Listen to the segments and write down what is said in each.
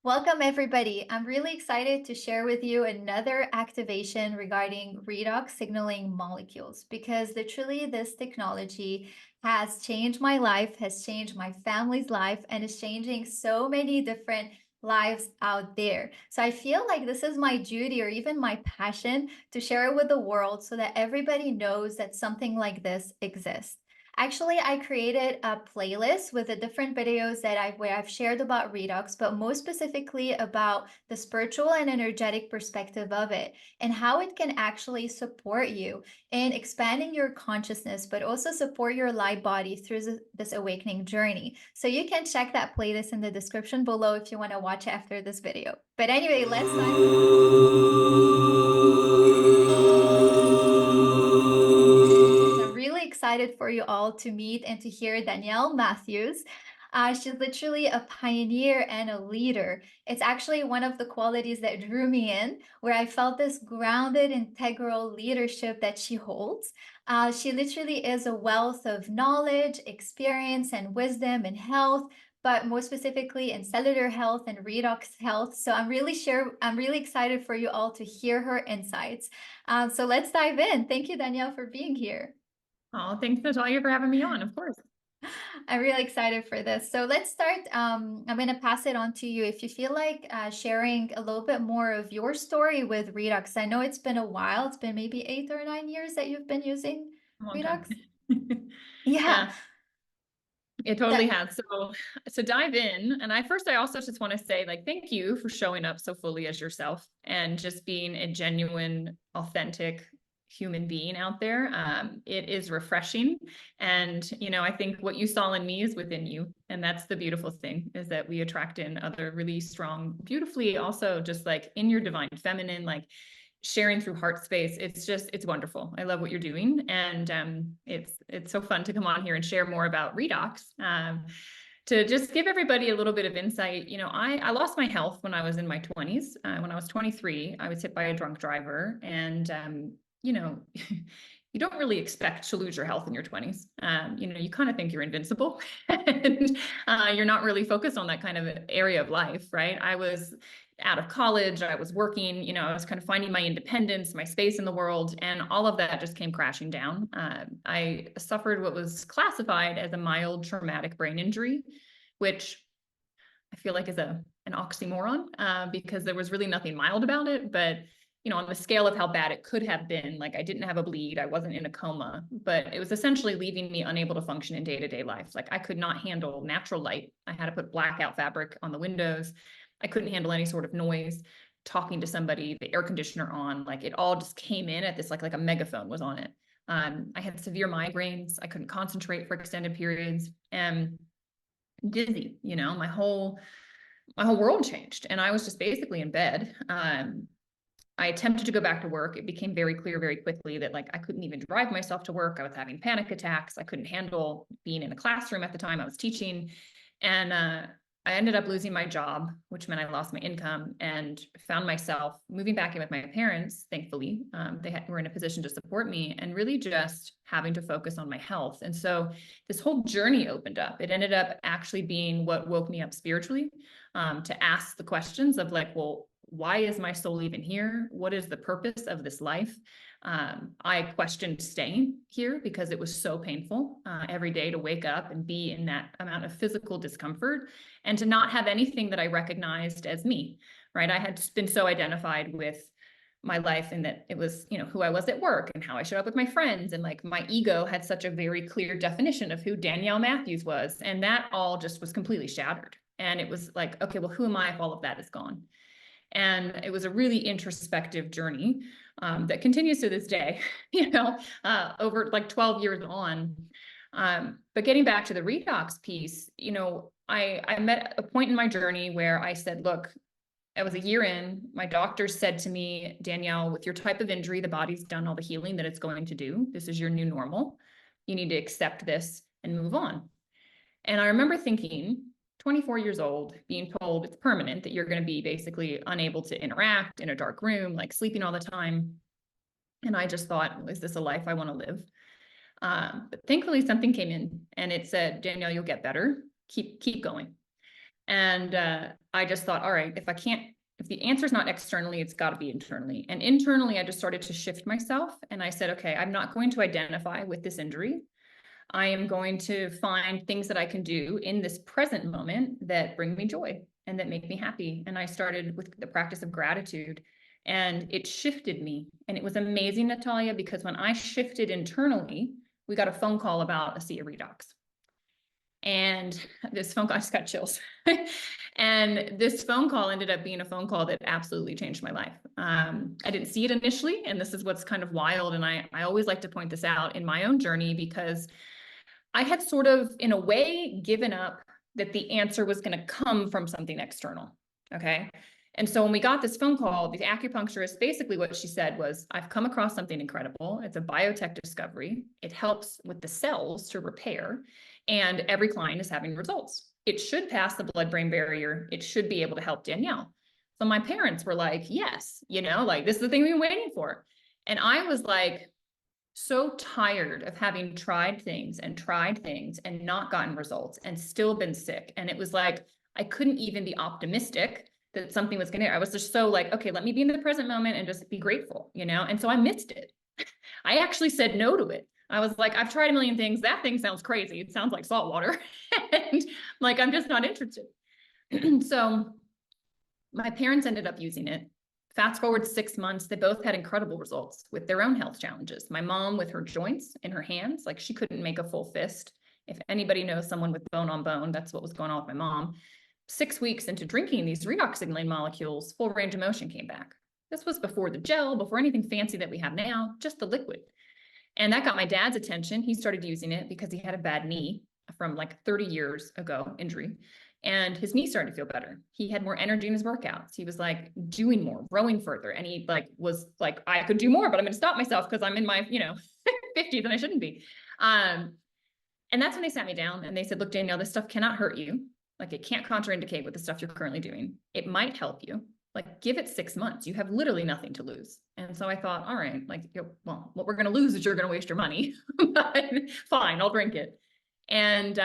Welcome, everybody. I'm really excited to share with you another activation regarding redox signaling molecules because literally this technology has changed my life, has changed my family's life, and is changing so many different lives out there. So I feel like this is my duty or even my passion to share it with the world so that everybody knows that something like this exists. Actually, I created a playlist with the different videos where I've shared about Redux, but most specifically about the spiritual and energetic perspective of it and how it can actually support you in expanding your consciousness, but also support your light body through this awakening journey. So you can check that playlist in the description below if you want to watch it after this video. But anyway, let's I'm really excited for you all to meet and to hear Danielle Matthews. She's literally a pioneer and a leader. It's actually one of the qualities that drew me in, where I felt this grounded, integral leadership that she holds. She literally is a wealth of knowledge, experience, and wisdom in health, but more specifically in cellular health and redox health. So I'm really excited for you all to hear her insights. So let's dive in. Thank you, Danielle, for being here. Oh, thanks, Natalia, for having me on, of course. I'm really excited for this. So let's start. I'm going to pass it on to you. If you feel like sharing a little bit more of your story with Redux, I know it's been a while. It's been maybe 8 or 9 years that you've been using A long time. Redux. Yeah. Yeah, it totally has. So dive in. And I also just want to say, like, thank you for showing up so fully as yourself and just being a genuine, authentic human being out there. It is refreshing. And, I think what you saw in me is within you. And that's the beautiful thing, is that we attract in other really strong, beautifully also just like in your divine feminine, like sharing through heart space. It's wonderful. I love what you're doing. And it's so fun to come on here and share more about redox. To just give everybody a little bit of insight, I lost my health when I was in my 20s. When I was 23, I was hit by a drunk driver. And, you don't really expect to lose your health in your 20s. You kind of think you're invincible and you're not really focused on that kind of area of life, right? I was out of college, I was working, I was kind of finding my independence, my space in the world, and all of that just came crashing down. I suffered what was classified as a mild traumatic brain injury, which I feel like is an oxymoron because there was really nothing mild about it. But, on the scale of how bad it could have been, like I didn't have a bleed, I wasn't in a coma, but it was essentially leaving me unable to function in day-to-day life. Like I could not handle natural light. I had to put blackout fabric on the windows. I couldn't handle any sort of noise, talking to somebody, the air conditioner on, like it all just came in at this, like a megaphone was on it. I had severe migraines. I couldn't concentrate for extended periods and dizzy, my whole world changed. And I was just basically in bed. I attempted to go back to work. It became very clear very quickly that like I couldn't even drive myself to work. I was having panic attacks. I couldn't handle being in a classroom at the time I was teaching. And I ended up losing my job, which meant I lost my income and found myself moving back in with my parents. Thankfully, they were in a position to support me and really just having to focus on my health. And so this whole journey opened up. It ended up actually being what woke me up spiritually, to ask the questions of like, well, why is my soul even here? What is the purpose of this life? I questioned staying here because it was so painful every day to wake up and be in that amount of physical discomfort and to not have anything that I recognized as me, right? I had been so identified with my life and that it was, who I was at work and how I showed up with my friends. And like my ego had such a very clear definition of who Danielle Matthews was. And that all just was completely shattered. And it was like, okay, well, who am I if all of that is gone? And it was a really introspective journey that continues to this day, over like 12 years on. But getting back to the redox piece, I met a point in my journey where I said, look, I was a year in, my doctor said to me, Danielle, with your type of injury, the body's done all the healing that it's going to do. This is your new normal. You need to accept this and move on. And I remember thinking, 24 years old, being told it's permanent, that you're going to be basically unable to interact in a dark room, like sleeping all the time. And I just thought, is this a life I want to live? But thankfully something came in and it said, Danielle, you'll get better. Keep going. And I just thought, all right, if the answer is not externally, it's got to be internally. And internally, I just started to shift myself. And I said, okay, I'm not going to identify with this injury. I am going to find things that I can do in this present moment that bring me joy and that make me happy. And I started with the practice of gratitude, and it shifted me. And it was amazing, Natalia, because when I shifted internally, we got a phone call about ASEA Redox. And this phone call, I just got chills. And this phone call ended up being a phone call that absolutely changed my life. I didn't see it initially, and this is what's kind of wild. And I always like to point this out in my own journey, because I had sort of, in a way, given up that the answer was going to come from something external. Okay. And so when we got this phone call, the acupuncturist, basically what she said was, I've come across something incredible. It's a biotech discovery. It helps with the cells to repair, and every client is having results. It should pass the blood-brain barrier. It should be able to help Danielle. So my parents were like, yes, like this is the thing we've been waiting for. And I was like, so tired of having tried things and not gotten results and still been sick. And it was like, I couldn't even be optimistic that something was going to, I was just so like, okay, let me be in the present moment and just be grateful, And so I missed it. I actually said no to it. I was like, I've tried a million things. That thing sounds crazy. It sounds like salt water. And like, I'm just not interested. So my parents ended up using it. Fast forward 6 months, they both had incredible results with their own health challenges. My mom with her joints in her hands, like she couldn't make a full fist. If anybody knows someone with bone on bone, that's what was going on with my mom. 6 weeks into drinking these redox signaling molecules, full range of motion came back. This was before the gel, before anything fancy that we have now, just the liquid. And that got my dad's attention. He started using it because he had a bad knee from like 30 years ago, injury. And his knee started to feel better. He had more energy in his workouts. He was like doing more, rowing further. And he like was like, I could do more, but I'm going to stop myself because I'm in my, 50s and I shouldn't be. And that's when they sat me down and they said, look, Danielle, this stuff cannot hurt you. Like it can't contraindicate with the stuff you're currently doing. It might help you. Like give it 6 months. You have literally nothing to lose. And so I thought, all right, like, well, what we're going to lose is you're going to waste your money, but fine, I'll drink it. And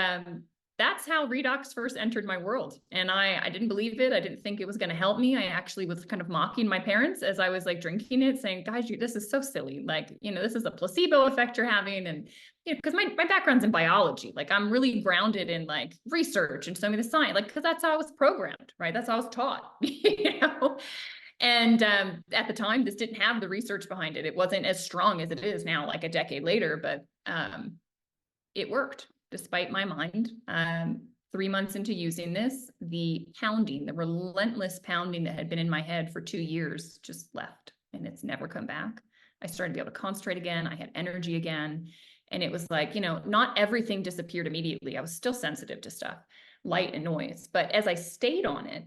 that's how Redox first entered my world. And I didn't believe it. I didn't think it was going to help me. I actually was kind of mocking my parents as I was like drinking it, saying, guys, this is so silly. Like, this is a placebo effect you're having. And, because my background's in biology, like I'm really grounded in like research and so many of the science, like, because that's how I was programmed, right? That's how I was taught, And at the time, this didn't have the research behind it. It wasn't as strong as it is now, like a decade later, but it worked despite my mind. 3 months into using this, the relentless pounding that had been in my head for 2 years just left, and it's never come back. I started to be able to concentrate again. I had energy again. And it was like, not everything disappeared immediately. I was still sensitive to stuff, light and noise. But as I stayed on it,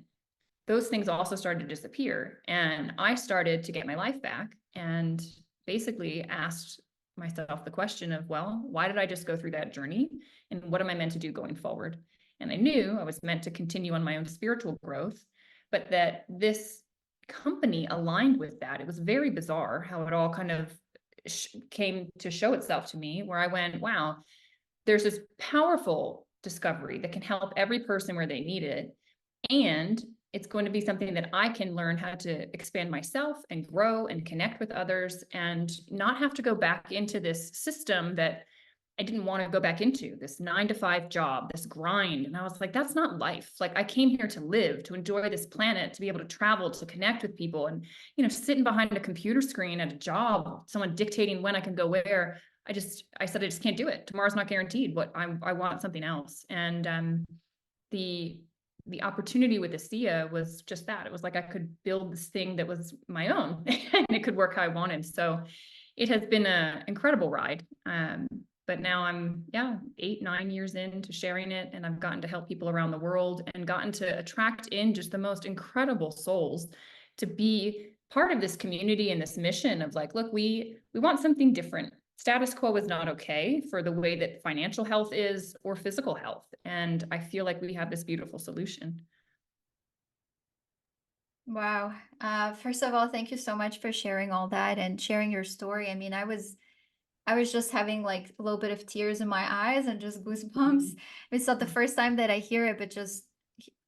those things also started to disappear. And I started to get my life back and basically asked myself the question of, well, why did I just go through that journey? And what am I meant to do going forward? And I knew I was meant to continue on my own spiritual growth, but that this company aligned with that. It was very bizarre how it all kind of came to show itself to me, where I went, wow, there's this powerful discovery that can help every person where they need it. And it's going to be something that I can learn how to expand myself and grow and connect with others and not have to go back into this system that I didn't want to go back into, this 9-to-5 job, this grind. And I was like, that's not life. Like I came here to live, to enjoy this planet, to be able to travel, to connect with people. And, sitting behind a computer screen at a job, someone dictating when I can go where, I said, I just can't do it. Tomorrow's not guaranteed, but I want something else. And the opportunity with ASEA was just that. It was like I could build this thing that was my own and it could work how I wanted. So it has been an incredible ride. But now I'm 8-9 years into sharing it, and I've gotten to help people around the world and gotten to attract in just the most incredible souls to be part of this community and this mission of like, look, we want something different. Status quo is not okay for the way that financial health is or physical health. And I feel like we have this beautiful solution. Wow. First of all, thank you so much for sharing all that and sharing your story. I mean, I was just having like a little bit of tears in my eyes and just goosebumps. It's not the first time that I hear it, but just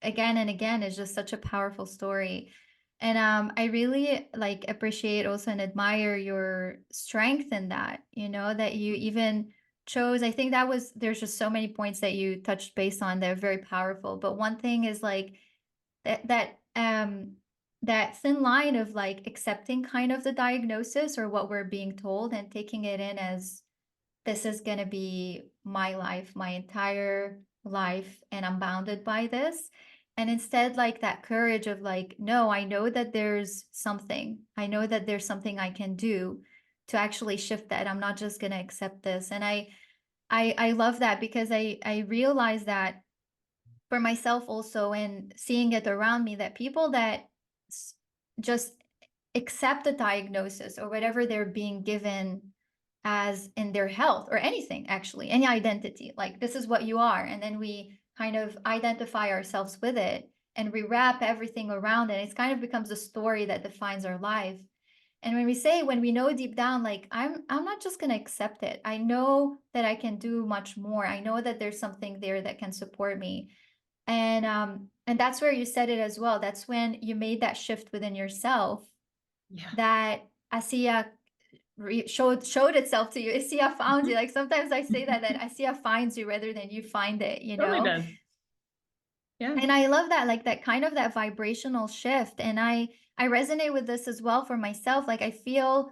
again and again is just such a powerful story. And I really like appreciate also and admire your strength in that, that you even chose. I think that was, there's just so many points that you touched base on that are very powerful. But one thing is like that thin line of like accepting kind of the diagnosis or what we're being told and taking it in as this is going to be my life, my entire life, and I'm bounded by this. And instead, like that courage of like, no, I know that there's something. I know that there's something I can do to actually shift that. I'm not just going to accept this. And I love that because I realize that for myself also and seeing it around me that people that just accept the diagnosis or whatever they're being given as in their health or anything, actually any identity, like this is what you are, and then we kind of identify ourselves with it and rewrap everything around it. It kind of becomes a story that defines our life. And when we know deep down, like I'm not just going to accept it, I know that I can do much more, I know that there's something there that can support me. And that's where you said it as well. That's when you made that shift within yourself Yeah, that ASEA showed itself to you. ASEA found you. Like sometimes I say that ASEA finds you rather than you find it, totally does. Yeah. And I love that, like that kind of that vibrational shift. And I resonate with this as well for myself. Like I feel,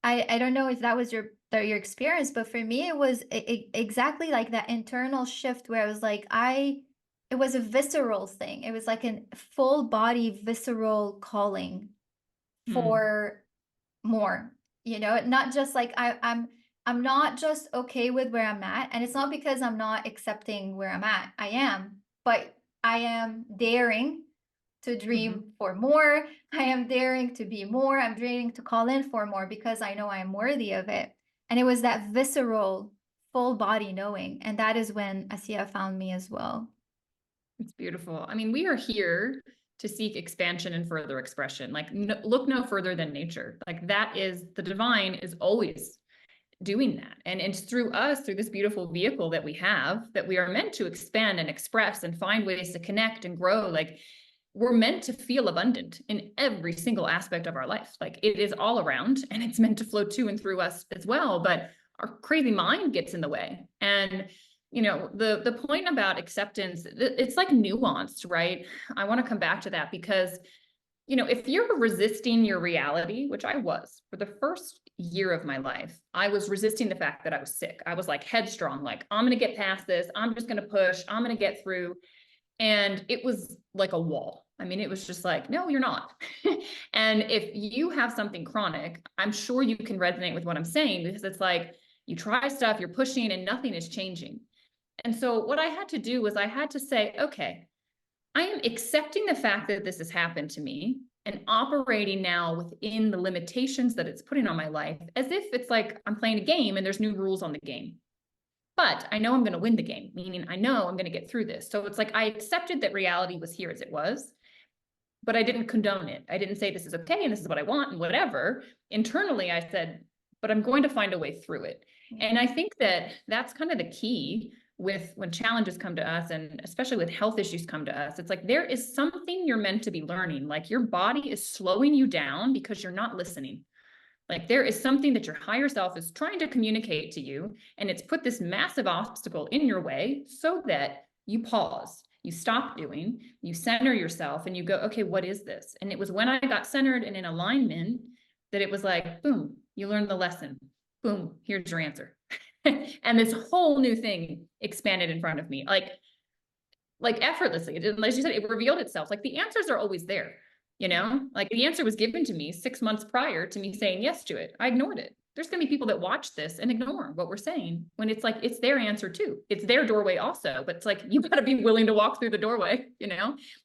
I don't know if that was your experience, but for me it was exactly like that internal shift where I was like it was a visceral thing. It was like a full body visceral calling Mm. for more, not just like I'm not just okay with where I'm at. And it's not because I'm not accepting where I'm at. I am, but I am daring to Hmm. dream for more. I am daring to be more. I'm daring to call in for more because I know I am worthy of it. And it was that visceral, full body knowing. And that is when Asia found me as well. It's beautiful. I mean, we are here to seek expansion and further expression. Like, no, look no further than nature. Like, that is the divine is always doing that. And it's through us, through this beautiful vehicle that we have, that we are meant to expand and express and find ways to connect and grow. Like, we're meant to feel abundant in every single aspect of our life. Like, it is all around and it's meant to flow to and through us as well. But our crazy mind gets in the way. And the point about acceptance, it's like nuanced, right? I want to come back to that because if you're resisting your reality, which I was for the first year of my life, I was resisting the fact that I was sick. I was like headstrong, like, I'm going to get past this. I'm just going to push. I'm going to get through. And it was like a wall. I mean, it was just like, no, you're not. And if you have something chronic, I'm sure you can resonate with what I'm saying because it's like you try stuff, you're pushing, and nothing is changing. And so what I had to do was I had to say, okay, I am accepting the fact that this has happened to me and operating now within the limitations that it's putting on my life as if it's like I'm playing a game and there's new rules on the game. But I know I'm going to win the game, meaning I know I'm going to get through this. So it's like I accepted that reality was here as it was, but I didn't condone it. I didn't say this is okay and this is what I want and whatever. Internally, I said, but I'm going to find a way through it. And I think that that's kind of the key with when challenges come to us, and especially with health issues come to us. It's like there is something you're meant to be learning. Like your body is slowing you down because you're not listening. Like there is something that your higher self is trying to communicate to you, and it's put this massive obstacle in your way so that you pause, you stop doing, you center yourself, and you go, okay, what is this? And it was when I got centered and in alignment that it was like, boom, you learned the lesson. Boom, here's your answer. And this whole new thing expanded in front of me, like effortlessly. As you said, it revealed itself. Like the answers are always there. Like the answer was given to me 6 months prior to me saying yes to it. I ignored it. There's going to be people that watch this and ignore what we're saying when it's like it's their answer too. It's their doorway also, but it's like you got to be willing to walk through the doorway.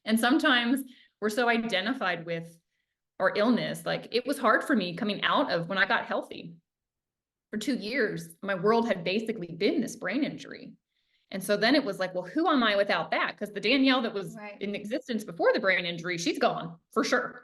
And sometimes we're so identified with our illness. Like it was hard for me coming out of when I got healthy. For 2 years, my world had basically been this brain injury. And so then it was like, well, who am I without that? Because the Danielle that was Right. in existence before the brain injury, she's gone for sure.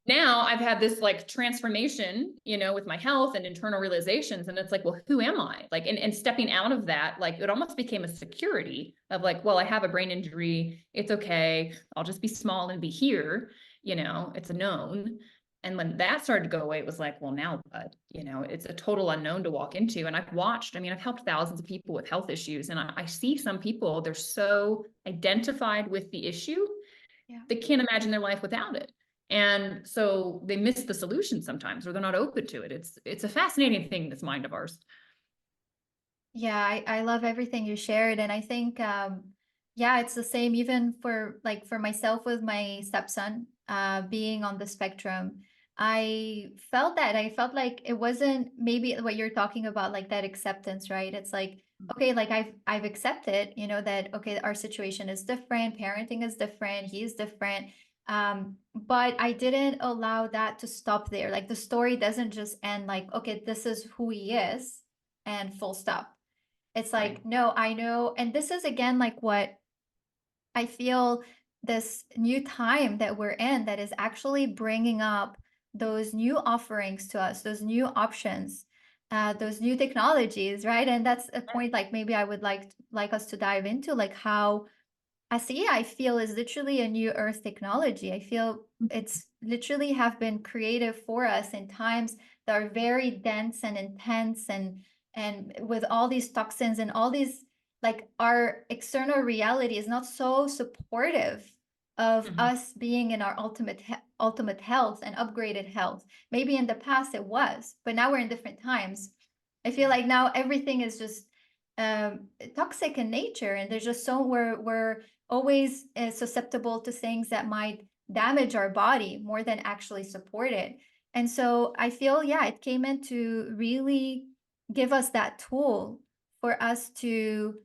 now I've had this like transformation, you know, with my health and internal realizations. And it's like, well, who am I? Like, and stepping out of that, like it almost became a security of like, well, I have a brain injury. It's okay. I'll just be small and be here. You know, it's a known. And when that started to go away, it was like, well, now what? You know, it's a total unknown to walk into. And I've watched, I mean, I've helped thousands of people with health issues. And I see some people, they're so identified with the issue, Yeah. they can't imagine their life without it. And so they miss the solution sometimes, or they're not open to it. It's a fascinating thing, this mind of ours. Yeah, I love everything you shared. And I think, yeah, it's the same even for like for myself with my stepson, being on the spectrum. I felt like it wasn't maybe what you're talking about, like that acceptance, right? It's like, okay, like I've accepted, you know, that, okay, our situation is different, parenting is different, he's different. But I didn't allow that to stop there. Like the story doesn't just end like, okay, this is who he is and full stop. It's Right. like, no, I know. And this is again like what I feel, this new time that we're in that is actually bringing up those new offerings to us, those new options, those new technologies, right? And that's a point like maybe I would like us to dive into, like how ASEA, I feel, is literally a new earth technology. I feel it's literally have been creative for us in times that are very dense and intense, and with all these toxins and all these, like our external reality is not so supportive of Mhm. us being in our ultimate health and upgraded health. Maybe in the past it was, but now we're in different times. I feel Yeah. like now everything is just toxic in nature, and there's just so we're always susceptible to things that might damage our body more than actually support it. And so I feel, yeah, it came in to really give us that tool for us to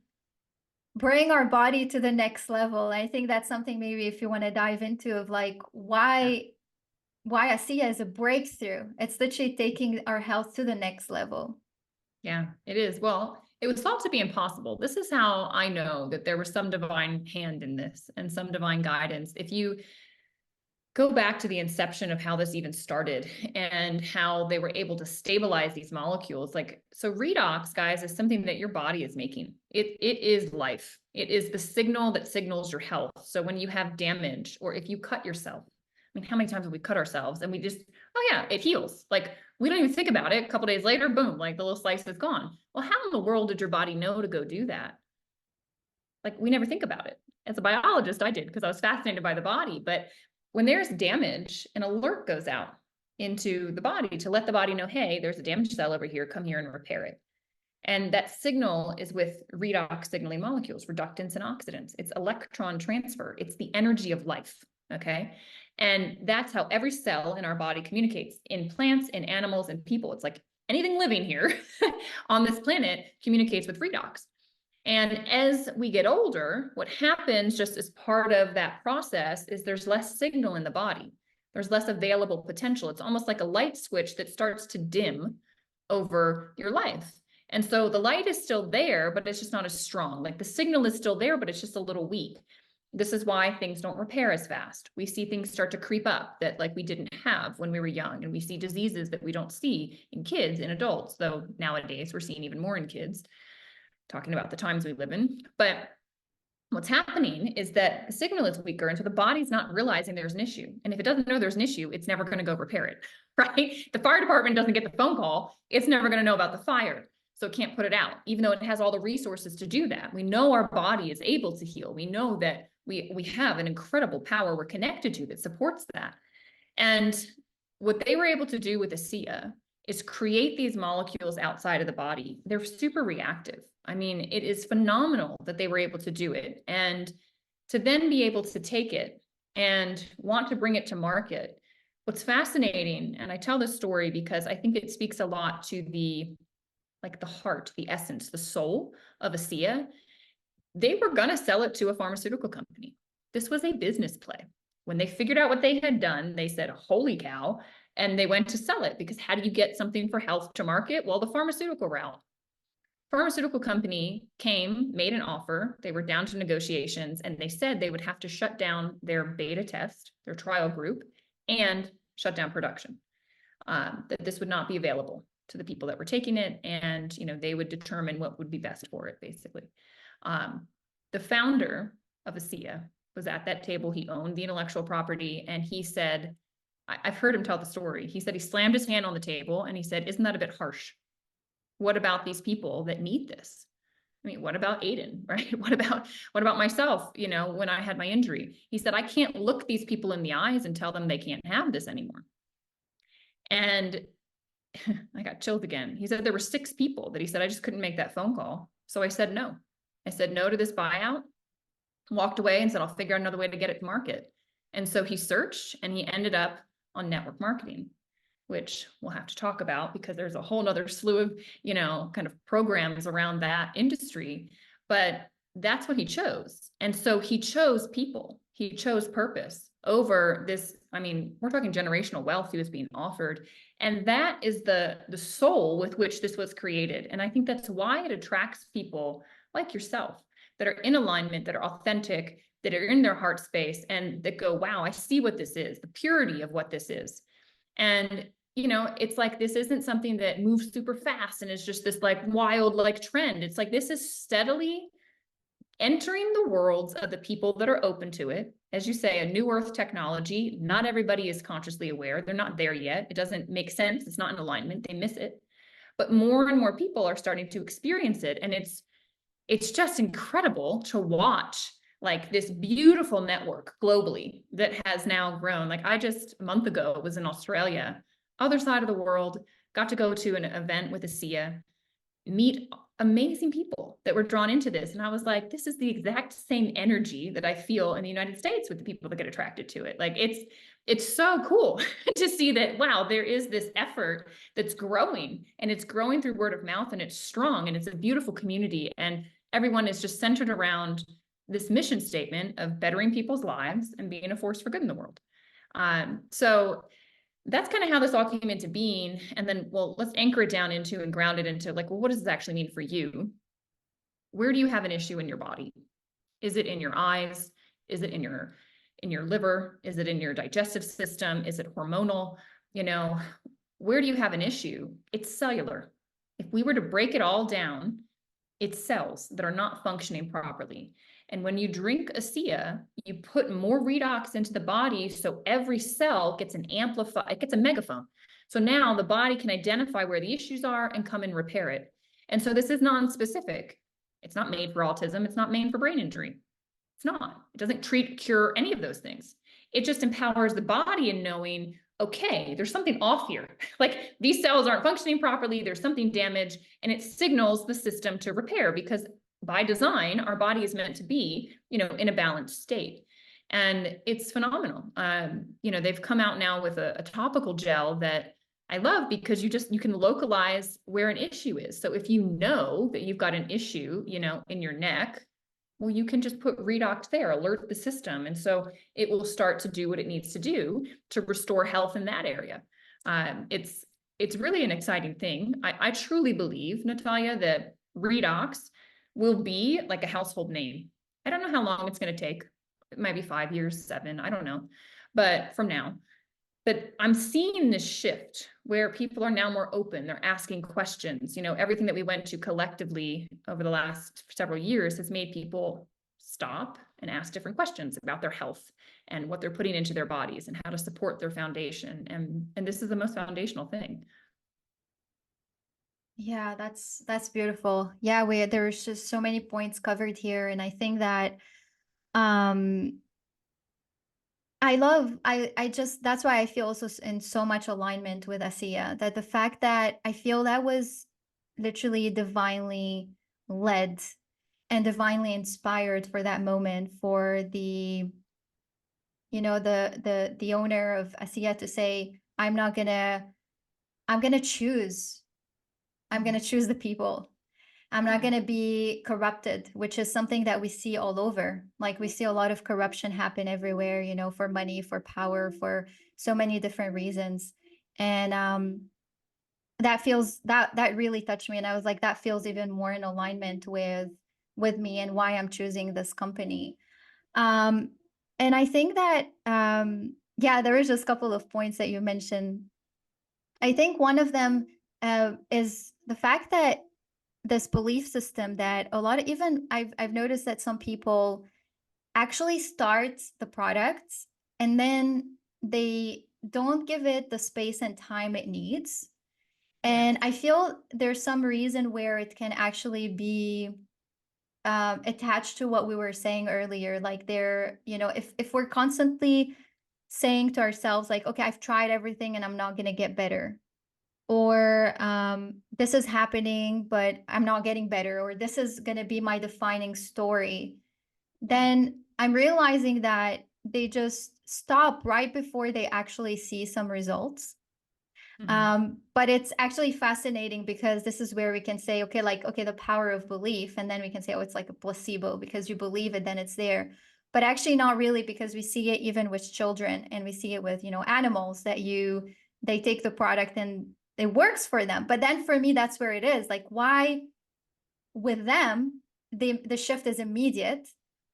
bring our body to the next level. I think that's something maybe if you want to dive into of like Yeah. why ASEA is a breakthrough. It's literally taking our health to the next level. Yeah, it is. Well, it was thought to be impossible. This is how I know that there was some divine hand in this and some divine guidance. If you go back to the inception of how this even started and how they were able to stabilize these molecules, like, so redox, guys, is something that your body is making. It is life. It is the signal that signals your health. So when you have damage or if you cut yourself, I mean, how many times have we cut ourselves and we just, oh yeah, it heals. Like we don't even think about it. A couple days later, boom, like the little slice is gone. Well, how in the world did your body know to go do that? Like we never think about it. As a biologist, I did because I was fascinated by the body. But when there's damage, an alert goes out into the body to let the body know, hey, there's a damaged cell over here, come here and repair it. And that signal is with redox signaling molecules, reductants and oxidants. It's electron transfer. It's the energy of life. Okay. And that's how every cell in our body communicates in plants, in animals, and people. It's like anything living here on this planet communicates with redox. And as we get older, what happens just as part of that process is there's less signal in the body. There's less available potential. It's almost like a light switch that starts to dim over your life. And so the light is still there, but it's just not as strong. Like the signal is still there, but it's just a little weak. This is why things don't repair as fast. We see things start to creep up that like we didn't have when we were young. And we see diseases that we don't see in kids, in adults, though nowadays we're seeing even more in kids, talking about the times we live in. But what's happening is that the signal is weaker, and so the body's not realizing there's an issue. And if it doesn't know there's an issue, it's never going to go repair it, right? The fire department doesn't get the phone call, it's never going to know about the fire. So it can't put it out, even though it has all the resources to do that. We know our body is able to heal. We know that we have an incredible power we're connected to that supports that. And what they were able to do with ASEA is create these molecules outside of the body. They're super reactive. I mean, it is phenomenal that they were able to do it. And to then be able to take it and want to bring it to market. What's fascinating, and I tell this story because I think it speaks a lot to the like the heart, the essence, the soul of ASEA. They were going to sell it to a pharmaceutical company. This was a business play. When they figured out what they had done, they said, holy cow, and they went to sell it because how do you get something for health to market? Well, the pharmaceutical route. Pharmaceutical company came, made an offer. They were down to negotiations, and they said they would have to shut down their beta test, their trial group, and shut down production, that this would not be available to the people that were taking it, and they would determine what would be best for it, basically. The founder of ASEA was at that table. He owned the intellectual property, and he said, I've heard him tell the story. He said he slammed his hand on the table and he said, "Isn't that a bit harsh? What about these people that need this? I mean, what about Aiden, right? What about myself, when I had my injury?" He said, "I can't look these people in the eyes and tell them they can't have this anymore." And I got chilled again. He said there were 6 people that he said, "I just couldn't make that phone call." So I said no. I said no to this buyout, walked away and said, "I'll figure out another way to get it to market." And so he searched and he ended up on network marketing, which we'll have to talk about because there's a whole nother slew of, kind of programs around that industry. But that's what he chose. And so he chose people, he chose purpose over this. I mean, we're talking generational wealth he was being offered. And that is the soul with which this was created. And I think that's why it attracts people like yourself that are in alignment, that are authentic, that are in their heart space, and that go, wow, I see what this is, the purity of what this is. And it's like, this isn't something that moves super fast and is just this like wild like trend. It's like, this is steadily entering the worlds of the people that are open to it. As you say, a new earth technology. Not everybody is consciously aware. They're not there yet. It doesn't make sense. It's not in alignment. They miss it. But more and more people are starting to experience it. And it's just incredible to watch like this beautiful network globally that has now grown. Like, I just a month ago was in Australia, other side of the world, got to go to an event with ASEA, meet amazing people that were drawn into this. And I was like, this is the exact same energy that I feel in the United States with the people that get attracted to it. Like, it's so cool to see that, wow, there is this effort that's growing, and it's growing through word of mouth, and it's strong, and it's a beautiful community. And everyone is just centered around this mission statement of bettering people's lives and being a force for good in the world. So that's kind of how this all came into being. And then, well, let's anchor it down into and ground it into like, well, what does this actually mean for you? Where do you have an issue in your body? Is it in your eyes? Is it in your liver? Is it in your digestive system? Is it hormonal? Where do you have an issue? It's cellular. If we were to break it all down, it's cells that are not functioning properly. And when you drink ASEA, you put more redox into the body, so every cell gets it gets a megaphone. So now the body can identify where the issues are and come and repair it. And so this is non-specific. It's not made for autism. It's not made for brain injury. It's not. It doesn't cure any of those things. It just empowers the body in knowing, okay, there's something off here. Like, these cells aren't functioning properly. There's something damaged, and it signals the system to repair, because by design, our body is meant to be, in a balanced state. And it's phenomenal. They've come out now with a topical gel that I love, because you can localize where an issue is. So if you know that you've got an issue, in your neck, well, you can just put redox there, alert the system. And so it will start to do what it needs to do to restore health in that area. It's really an exciting thing. I truly believe, Natalia, that redox will be like a household name. I don't know how long it's going to take. It might be 5 years, 7, I don't know. But from now, but I'm seeing this shift where people are now more open. They're asking questions. Everything that we went to collectively over the last several years has made people stop and ask different questions about their health and what they're putting into their bodies and how to support their foundation. And this is the most foundational thing. Yeah, that's beautiful. Yeah, there's just so many points covered here, and I think that um I just, that's why I feel also in so much alignment with ASEA, that the fact that I feel that was literally divinely led and divinely inspired for that moment, for the owner of ASEA to say, I'm gonna choose the people. I'm not going to be corrupted, which is something that we see all over. Like, we see a lot of corruption happen everywhere, for money, for power, for so many different reasons. And that really touched me. And I was like, that feels even more in alignment with me and why I'm choosing this company. And I think that Yeah, there was just a couple of points that you mentioned. I think one of them is the fact that this belief system that a lot of, even I've noticed that some people actually start the products and then they don't give it the space and time it needs. And Yes. I feel there's some reason where it can actually be attached to what we were saying earlier. Like there, if we're constantly saying to ourselves, like, okay, I've tried everything and I'm not going to get better, or this is happening, but I'm not getting better, or this is going to be my defining story, then I'm realizing that they just stop right before they actually see some results. Mhm. But it's actually fascinating because this is where we can say, okay, like, okay, the power of belief. And then we can say, oh, it's like a placebo because you believe it, then it's there. But actually, not really, because we see it even with children and we see it with, animals that they take the product and it works for them. But then for me, that's where it is. Like, why with them, the shift is immediate,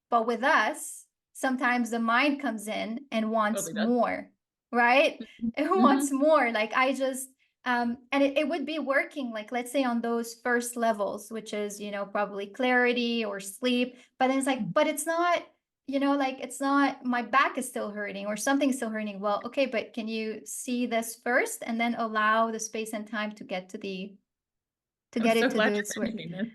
but with us, sometimes the mind comes in and wants Totally does. more, right? Mhm. It wants Mhm. more. Like I just and it would be working, like let's say on those first levels, which is, probably clarity or sleep, but then it's like, but it's not, like it's not, my back is still hurting or something's still hurting. Well, okay, but can you see this first and then allow the space and time to get to I'm get so it to do glad its you're work? mentioning this.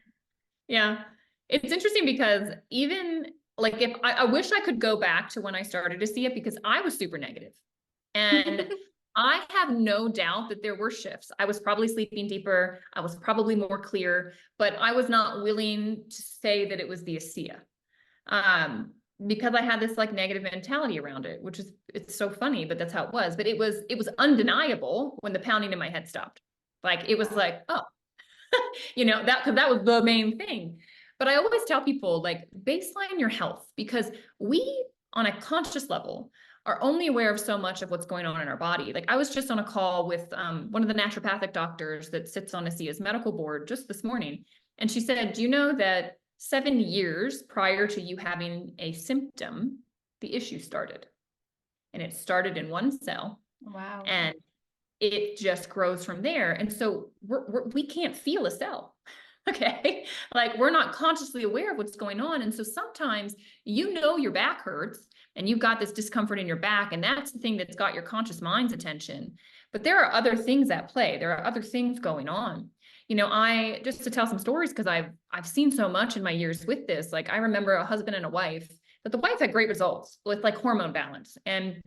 Yeah. It's interesting because even like if I wish I could go back to when I started to see it because I was super negative. And I have no doubt that there were shifts. I was probably sleeping deeper. I was probably more clear, but I was not willing to say that it was the ASEA. Because I had this like negative mentality around it, which is it's so funny, but that's how it was. But it was undeniable when the pounding in my head stopped. Like it was like, oh, that because that was the main thing. But I always tell people like baseline your health because we on a conscious level are only aware of so much of what's going on in our body. Like I was just on a call with one of the naturopathic doctors that sits on ASEA's medical board just this morning. And she said, do you know that 7 years prior to you having a symptom, the issue started? And it started in one cell. Wow. And it just grows from there. And so we can't feel a cell. Okay. Like we're not consciously aware of what's going on. And so sometimes your back hurts and you've got this discomfort in your back. And that's the thing that's got your conscious mind's attention. But there are other things at play. There are other things going on. I just to tell some stories because I've seen so much in my years with this. Like I remember a husband and a wife, but the wife had great results with like hormone balance. And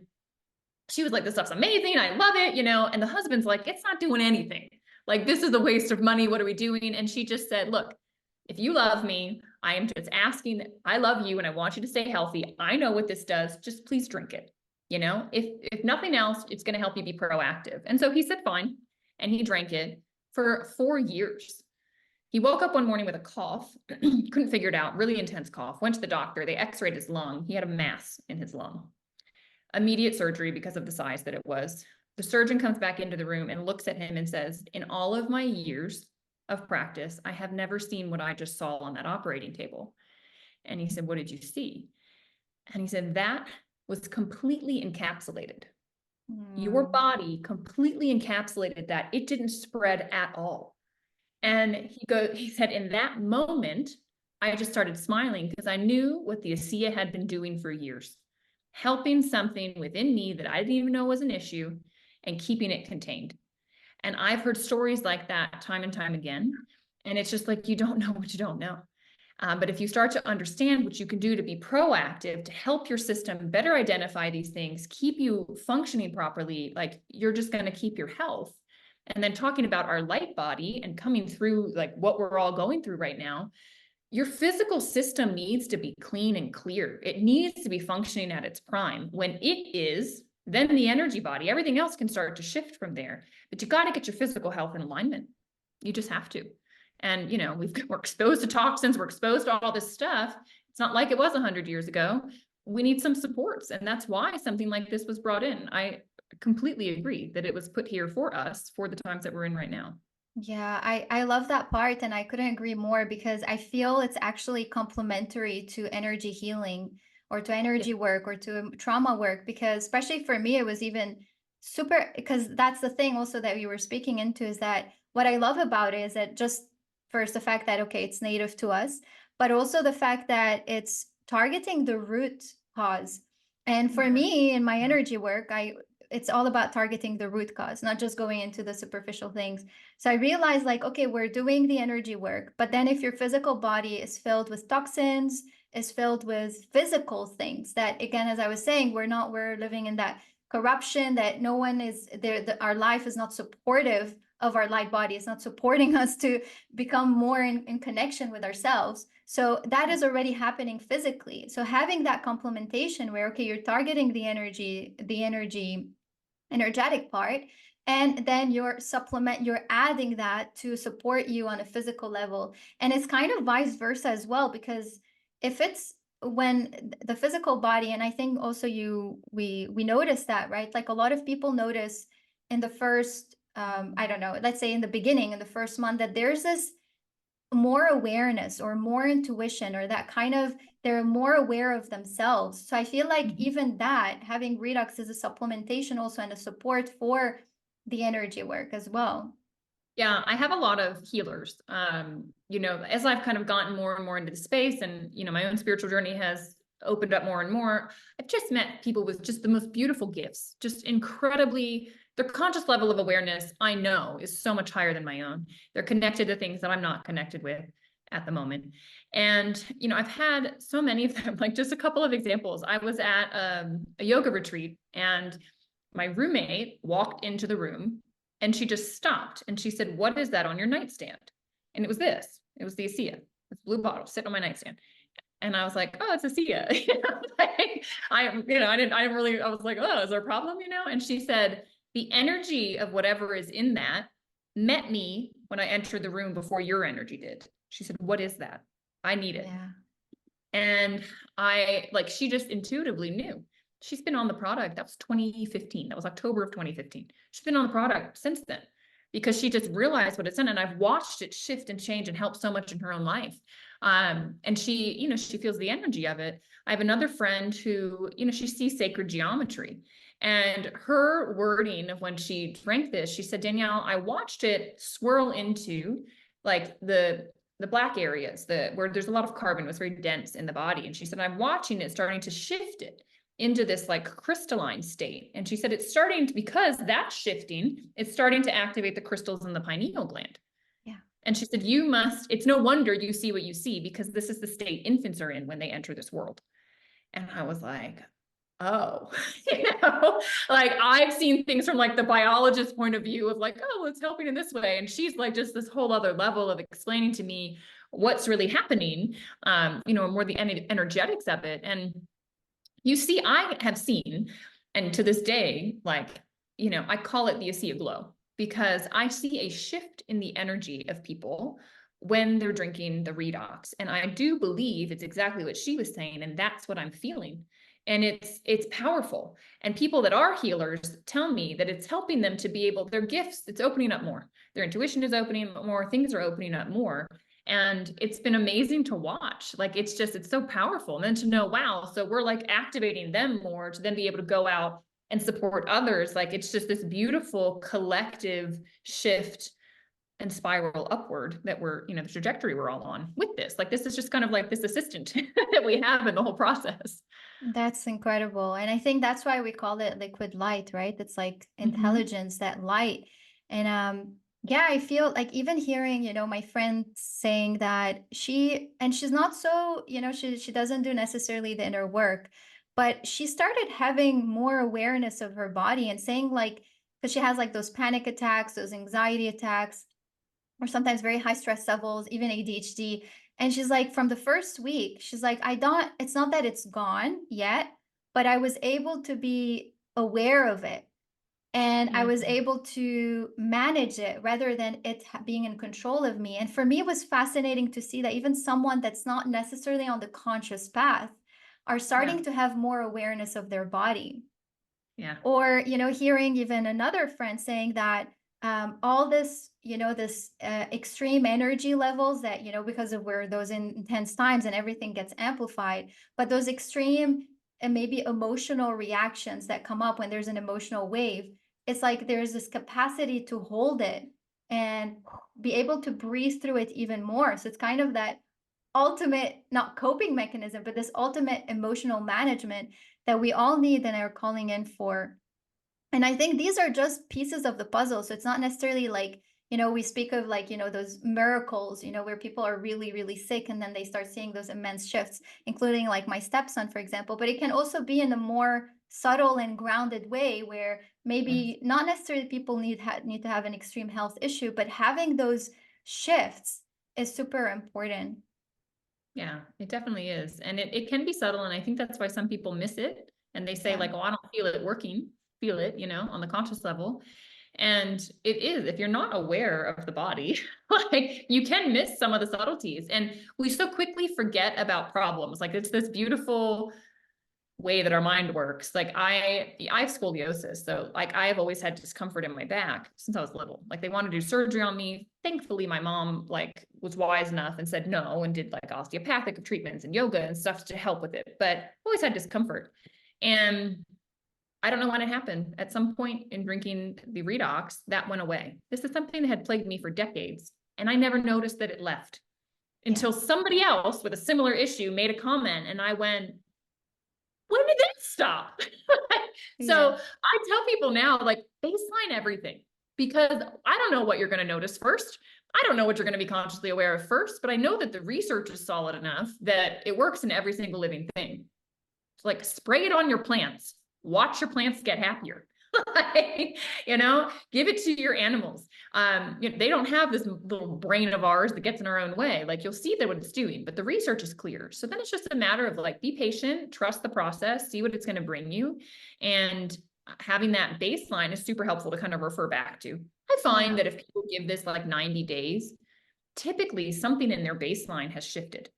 she was like, this stuff's amazing. I love it, and the husband's like, it's not doing anything. Like, this is a waste of money. What are we doing? And she just said, look, if you love me, I am just asking that I love you and I want you to stay healthy. I know what this does. Just please drink it. If nothing else, it's going to help you be proactive. And so he said, fine. And he drank it for 4 years. He woke up one morning with a cough, couldn't figure it out, really intense cough, went to the doctor. They x-rayed his lung. He had a mass in his lung. Immediate surgery because of the size that it was. The surgeon comes back into the room and looks at him and says, in all of my years of practice, I have never seen what I just saw on that operating table. And he said, what did you see? And he said, that was completely encapsulated. Your Mm. body completely encapsulated that. It didn't spread at all. And he said, in that moment, I just started smiling because I knew what the ASEA had been doing for years, helping something within me that I didn't even know was an issue and keeping it contained. And I've heard stories like that time and time again. And it's just like, you don't know what you don't know. But if you start to understand what you can do to be proactive, to help your system better identify these things, keep you functioning properly, like you're just going to keep your health. And then talking about our light body and coming through like what we're all going through right now, your physical system needs to be clean and clear. It needs to be functioning at its prime. When it is, then the energy body, everything else can start to shift from there. But you got to get your physical health in alignment. You just have to. And, we're exposed to toxins, we're exposed to all this stuff. It's not like it was 100 years ago. We need some supports. And that's why something like this was brought in. I completely agree that it was put here for us for the times that we're in right now. Yeah, I love that part, and I couldn't agree more because I feel it's actually complementary to energy healing. or to Yeah. energy work or to trauma work, because especially for me, it was even super, because that's the thing also that you were speaking into, is that what I love about it is that just first the fact that, okay, it's native to us, but also the fact that it's targeting the root cause. And for Yeah. me in my energy work, it's all about targeting the root cause, not just going into the superficial things. So I realized, like, okay, we're doing the energy work, but then if your physical body is filled with toxins, is filled with physical things that, again, as I was saying, we're living in that corruption, that no one is there, our life is not supportive of our light body, it's not supporting us to become more in connection with ourselves. So that is already happening physically. So having that complementation where, okay, you're targeting the energetic part, and then you're adding that to support you on a physical level. And it's kind of vice versa as well, because if it's when the physical body, and I think also we notice that, right? Like a lot of people notice in the first I don't know, let's say in the beginning, in the first month, that there's this more awareness or more intuition, or that kind of, they're more aware of themselves. So I feel like Mhm. even that, having Redux is a supplementation also and a support for the energy work as well. Yeah, I have a lot of healers. As I've kind of gotten more and more into the space and, my own spiritual journey has opened up more and more, I've just met people with just the most beautiful gifts, just incredibly, their conscious level of awareness, I know, is so much higher than my own. They're connected to things that I'm not connected with at the moment. And, I've had so many of them, like just a couple of examples. I was at a yoga retreat and my roommate walked into the room and she just stopped and she said, "What is that on your nightstand?" And it was this. It was the ASEA, this blue bottle sitting on my nightstand. And I was like, "Oh, it's ASEA." I didn't really, I was like, "Oh, is there a problem?" And she said, "The energy of whatever is in that met me when I entered the room before your energy did." She said, "What is that? I need it." Yeah. And she just intuitively knew. She's been on the product. That was 2015. That was October of 2015. She's been on the product since then because she just realized what it's done. And I've watched it shift and change and help so much in her own life. And she feels the energy of it. I have another friend who, she sees sacred geometry. And her wording of when she drank this, she said, "Danielle, I watched it swirl into like the black areas, where there's a lot of carbon, was very dense in the body." And she said, "I'm watching it starting to shift it into this like crystalline state." And she said, "It's starting to, because that's shifting, it's starting to activate the crystals in the pineal gland." Yeah. And she said, it's no wonder you see what you see, because this is the state infants are in when they enter this world." And I was like, "Oh," like I've seen things from like the biologist point of view of like, "Oh, it's helping in this way." And she's like just this whole other level of explaining to me what's really happening, more the energetics of it. And I have seen, and to this day, I call it the ASEA glow, because I see a shift in the energy of people when they're drinking the Redox. And I do believe it's exactly what she was saying. And that's what I'm feeling. And it's powerful. And people that are healers tell me that it's helping them to be able, their gifts, it's opening up more. Their intuition is opening up more, things are opening up more. And it's been amazing to watch. Like, it's so powerful. And then to know, wow, so we're like activating them more to then be able to go out and support others. Like, it's just this beautiful collective shift and spiral upward that the trajectory we're all on with this. Like, this is just kind of like this assistant that we have in the whole process. That's incredible. And I think that's why we call it liquid light, right? It's like Mhm. intelligence, that light. And yeah, I feel like even hearing, my friend saying that she's not so, she doesn't do necessarily the inner work, but she started having more awareness of her body and saying, like, because she has like those panic attacks, those anxiety attacks, or sometimes very high stress levels, even ADHD. And she's like, from the first week, she's like, it's not that it's gone yet, but I was able to be aware of it. And I Yeah. was able to manage it rather than it being in control of me. And for me, it was fascinating to see that even someone that's not necessarily on the conscious path are Yeah. starting to have more awareness of their body. Yeah. Or, hearing even another friend saying that all this, this extreme energy levels that, because of where those intense times and everything gets amplified, but those extreme and maybe emotional reactions that come up when there's an emotional wave, it's like there's this capacity to hold it and be able to breathe through it even more. So it's kind of that ultimate, not coping mechanism, but this ultimate emotional management that we all need and are calling in for. And I think these are just pieces of the puzzle. So it's not necessarily like, we speak of like, those miracles, where people are really, really sick and then they start seeing those immense shifts, including like my stepson, for example. But it can also be in a more subtle and grounded way where Yes. maybe not necessarily people need to have an extreme health issue, but having those shifts is super important. Yeah, it definitely is. And it can be subtle. And I think that's why some people miss it. And they say, Yeah. like, oh, I don't feel it working, feel it, on the conscious level. And it is, if you're not aware of the body, like you can miss some of the subtleties. And we so quickly forget about problems. Like it's this beautiful way that our mind works. Like I have scoliosis. So like I have always had discomfort in my back since I was little. Like they wanted to do surgery on me. Thankfully, my mom like was wise enough and said no and did like osteopathic treatments and yoga and stuff to help with it. But I always had discomfort. And I don't know when it happened. At some point in drinking the Redox, that went away. This is something that had plagued me for decades. And I never noticed that it left Yeah. until somebody else with a similar issue made a comment. And I went, when did that stop? So Yeah. I tell people now, like, baseline everything because I don't know what you're going to notice first. I don't know what you're going to be consciously aware of first, but I know that the research is solid enough that it works in every single living thing. So like spray it on your plants. Watch your plants get happier. Like, give it to your animals. They don't have this little brain of ours that gets in our own way. Like you'll see that what it's doing, but the research is clear. So then it's just a matter of like, be patient, trust the process, see what it's going to bring you. And having that baseline is super helpful to kind of refer back to. I find Yeah. that if people give this like 90 days, typically something in their baseline has shifted.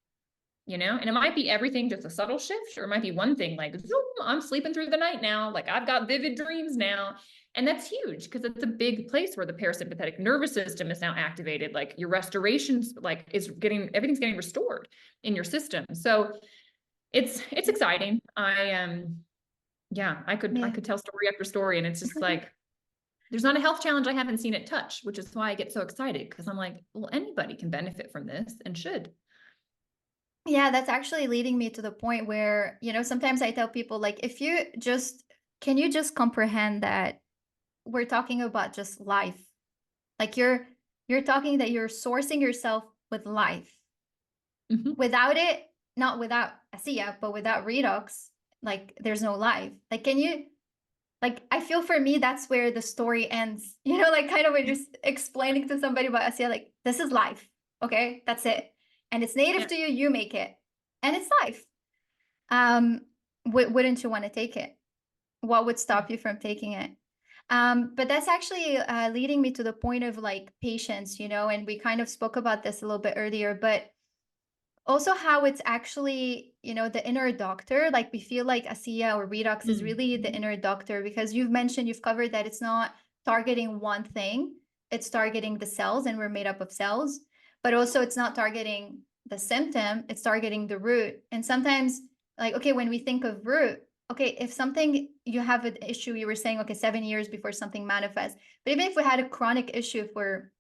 And it might be everything, just a subtle shift, or it might be one thing like, zoom, I'm sleeping through the night now. Like I've got vivid dreams now. And that's huge because it's a big place where the parasympathetic nervous system is now activated. Like your restorations, like everything's getting restored in your system. So it's exciting. Yeah, I Yeah. could tell story after story. And it's just like, there's not a health challenge I haven't seen it touch, which is why I get so excited because I'm like, well, anybody can benefit from this and should. Yeah, that's actually leading me to the point where, sometimes I tell people like if you just can you just comprehend that we're talking about just life. Like you're talking that you're sourcing yourself with life. Mhm. Without it, not without ASEA, but without Redox, like there's no life. Like can you like I feel for me that's where the story ends. Like kind of when you're explaining to somebody about ASEA, like this is life. Okay, that's it. And it's native Yeah. to you, you make it. And it's life. um wouldn't you want to take it? What would Yeah. stop you from taking it? But that's actually leading me to the point of like patience, and we kind of spoke about this a little bit earlier, but also how it's actually, the inner doctor. Like we feel like ASEA or Redox is really the Mhm. inner doctor because you've covered that it's not targeting one thing, it's targeting the cells, and we're made up of cells, but also it's not targeting the symptom, it's targeting the root. And sometimes, like, okay, when we think of root, okay, if something you have an issue, you were saying, okay, 7 years before something manifests, but even if we had a chronic issue for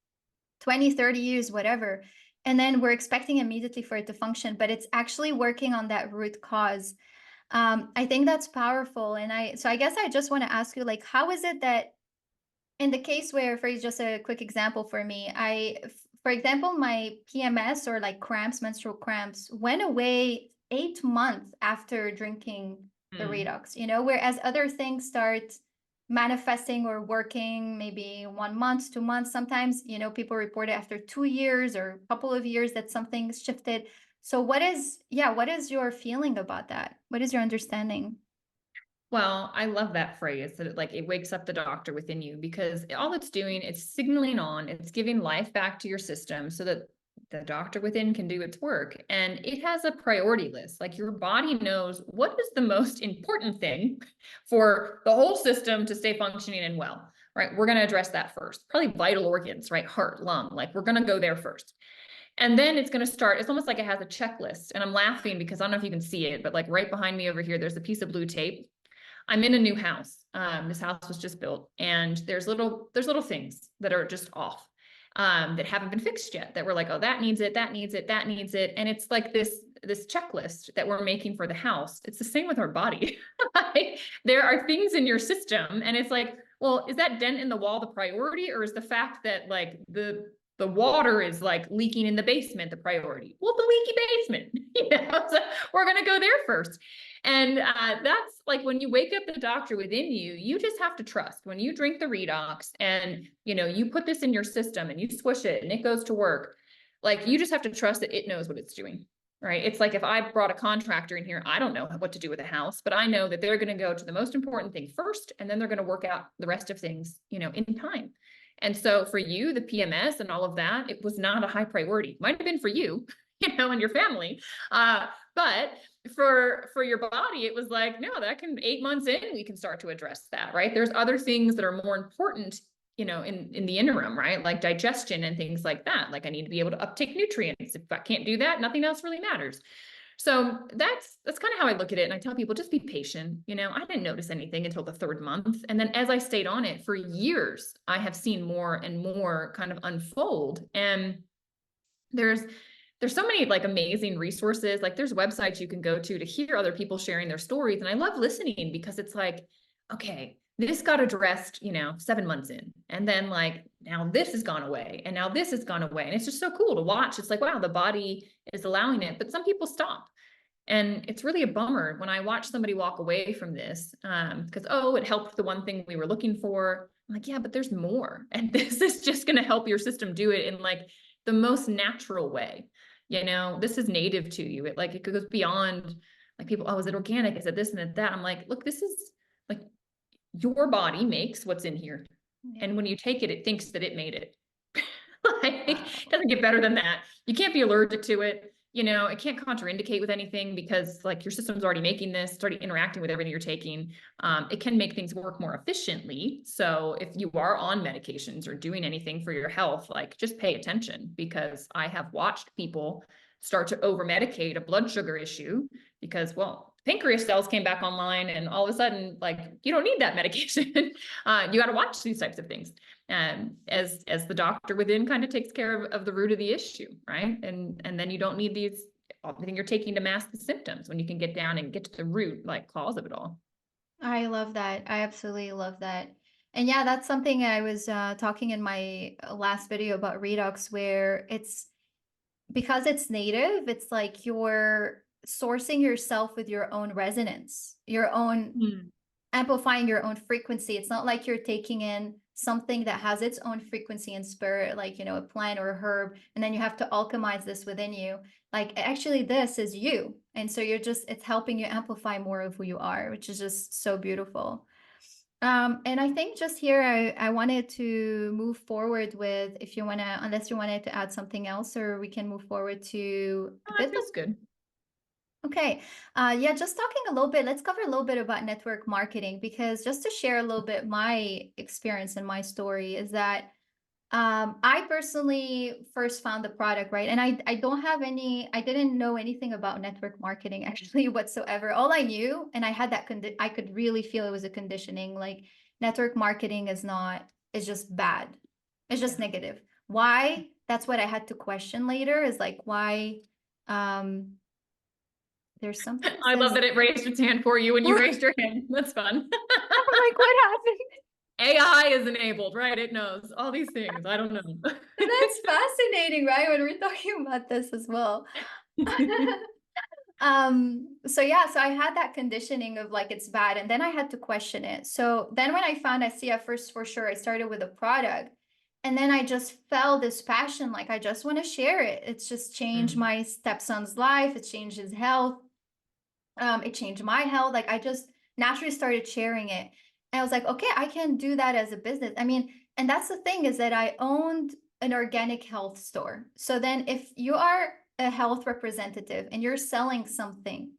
20, 30 years, whatever. And then we're expecting immediately for it to function, but it's actually working on that root cause. I think that's powerful. So I guess I just want to ask you, like, how is it that in the case where, for just a quick example for me, for example, my PMS or like cramps, menstrual cramps, went away 8 months after drinking the Mm. Redox, whereas other things start manifesting or working maybe 1 month, 2 months. Sometimes, people report it after 2 years or a couple of years that something's shifted. So what is your feeling about that? What is your understanding? Well, I love that phrase that it wakes up the doctor within you because all it's doing, it's signaling on, it's giving life back to your system so that the doctor within can do its work. And it has a priority list. Like your body knows what is the most important thing for the whole system to stay functioning and well, right? We're going to address that first. Probably vital organs, right? Heart, lung, like we're going to go there first. And then it's going to start. It's almost like it has a checklist. And I'm laughing because I don't know if you can see it, but like right behind me over here, there's a piece of blue tape. I'm in a new house. This house was just built, and there's little things that are just off, that haven't been fixed yet. That we're like, oh, that needs it, that needs it, that needs it, and it's like this checklist that we're making for the house. It's the same with our body. Like, there are things in your system, and it's like, well, is that dent in the wall the priority, or is the fact that like the water is like leaking in the basement the priority? Well, the leaky basement, so we're gonna go there first. And that's like when you wake up the doctor within you, you just have to trust when you drink the Redox and, you put this in your system and you swish it and it goes to work. Like, you just have to trust that it knows what it's doing, right? It's like if I brought a contractor in here, I don't know what to do with a house, but I know that they're going to go to the most important thing first, and then they're going to work out the rest of things, in time. And so for you, the PMS and all of that, it was not a high priority. Might have been for you, and your family. But for your body, it was like, no, that can 8 months in, we can start to address that, right? There's other things that are more important, in the interim, right? Like digestion and things like that. Like, I need to be able to uptake nutrients. If I can't do that, nothing else really matters. So that's kind of how I look at it. And I tell people, just be patient. I didn't notice anything until the 3rd month. And then as I stayed on it for years, I have seen more and more kind of unfold. And there's so many like amazing resources. Like, there's websites you can go to hear other people sharing their stories. And I love listening because it's like, okay, this got addressed, 7 months in. And then like, now this has gone away, and now this has gone away. And it's just so cool to watch. It's like, wow, the body is allowing it, but some people stop. And it's really a bummer when I watch somebody walk away from this, because, oh, it helped the one thing we were looking for. I'm like, yeah, but there's more. And this is just going to help your system do it in like the most natural way. This is native to you. It goes beyond like people, oh, is it organic? Is it this and that? I'm like, look, this is like, your body makes what's in here. Yeah. And when you take it, it thinks that it made it. Like, it doesn't get better than that. You can't be allergic to it. It can't contraindicate with anything because like your system's already making this, it's already interacting with everything you're taking. It can make things work more efficiently. So if you are on medications or doing anything for your health, like, just pay attention, because I have watched people start to over medicate a blood sugar issue because, well, pancreas cells came back online, and all of a sudden, like, you don't need that medication. You got to watch these types of things. As the doctor within kind of takes care of the root of the issue, right? And then you don't need everything you're taking to mask the symptoms, when you can get down and get to the root, like, cause of it all. I love that. I absolutely love that. And yeah, that's something I was talking in my last video about Redux, where because it's native, it's like you're sourcing yourself with your own resonance, your own Hmm. amplifying your own frequency. It's not like you're taking in something that has its own frequency and spirit, like, a plant or a herb, and then you have to alchemize this within you. Like, actually, this is you. And so it's helping you amplify more of who you are, which is just so beautiful. And I think just here, I wanted to move forward with, if you want to, unless you wanted to add something else, or we can move forward to a That bit. feels good. Okay. Yeah, just talking a little bit, let's cover a little bit about network marketing, because just to share a little bit my experience and my story is that I personally first found the product, right? And I didn't know anything about network marketing actually whatsoever. All I knew, and I had I could really feel it was a conditioning, like, network marketing is just bad. It's just Yeah. negative. Why? That's what I had to question later, is like, why, um, there's something that I love says, that it raised its hand for you when you raised your hand. That's fun. I'm like, what happened? AI is enabled, right? It knows all these things. I don't know. That's fascinating, right? When we're talking about this as well. So yeah, so I had that conditioning of like, it's bad, and then I had to question it. So then when I found ASEA, first, for sure, I started with a product, and then I just felt this passion, like, I just want to share it. It's just changed Mm. my stepson's life, it changed his health. It changed my health. Like, I just naturally started sharing it. And I was like, okay, I can do that as a business. I mean, and that's the thing, is that I owned an organic health store. So then if you are a health representative and you're selling something,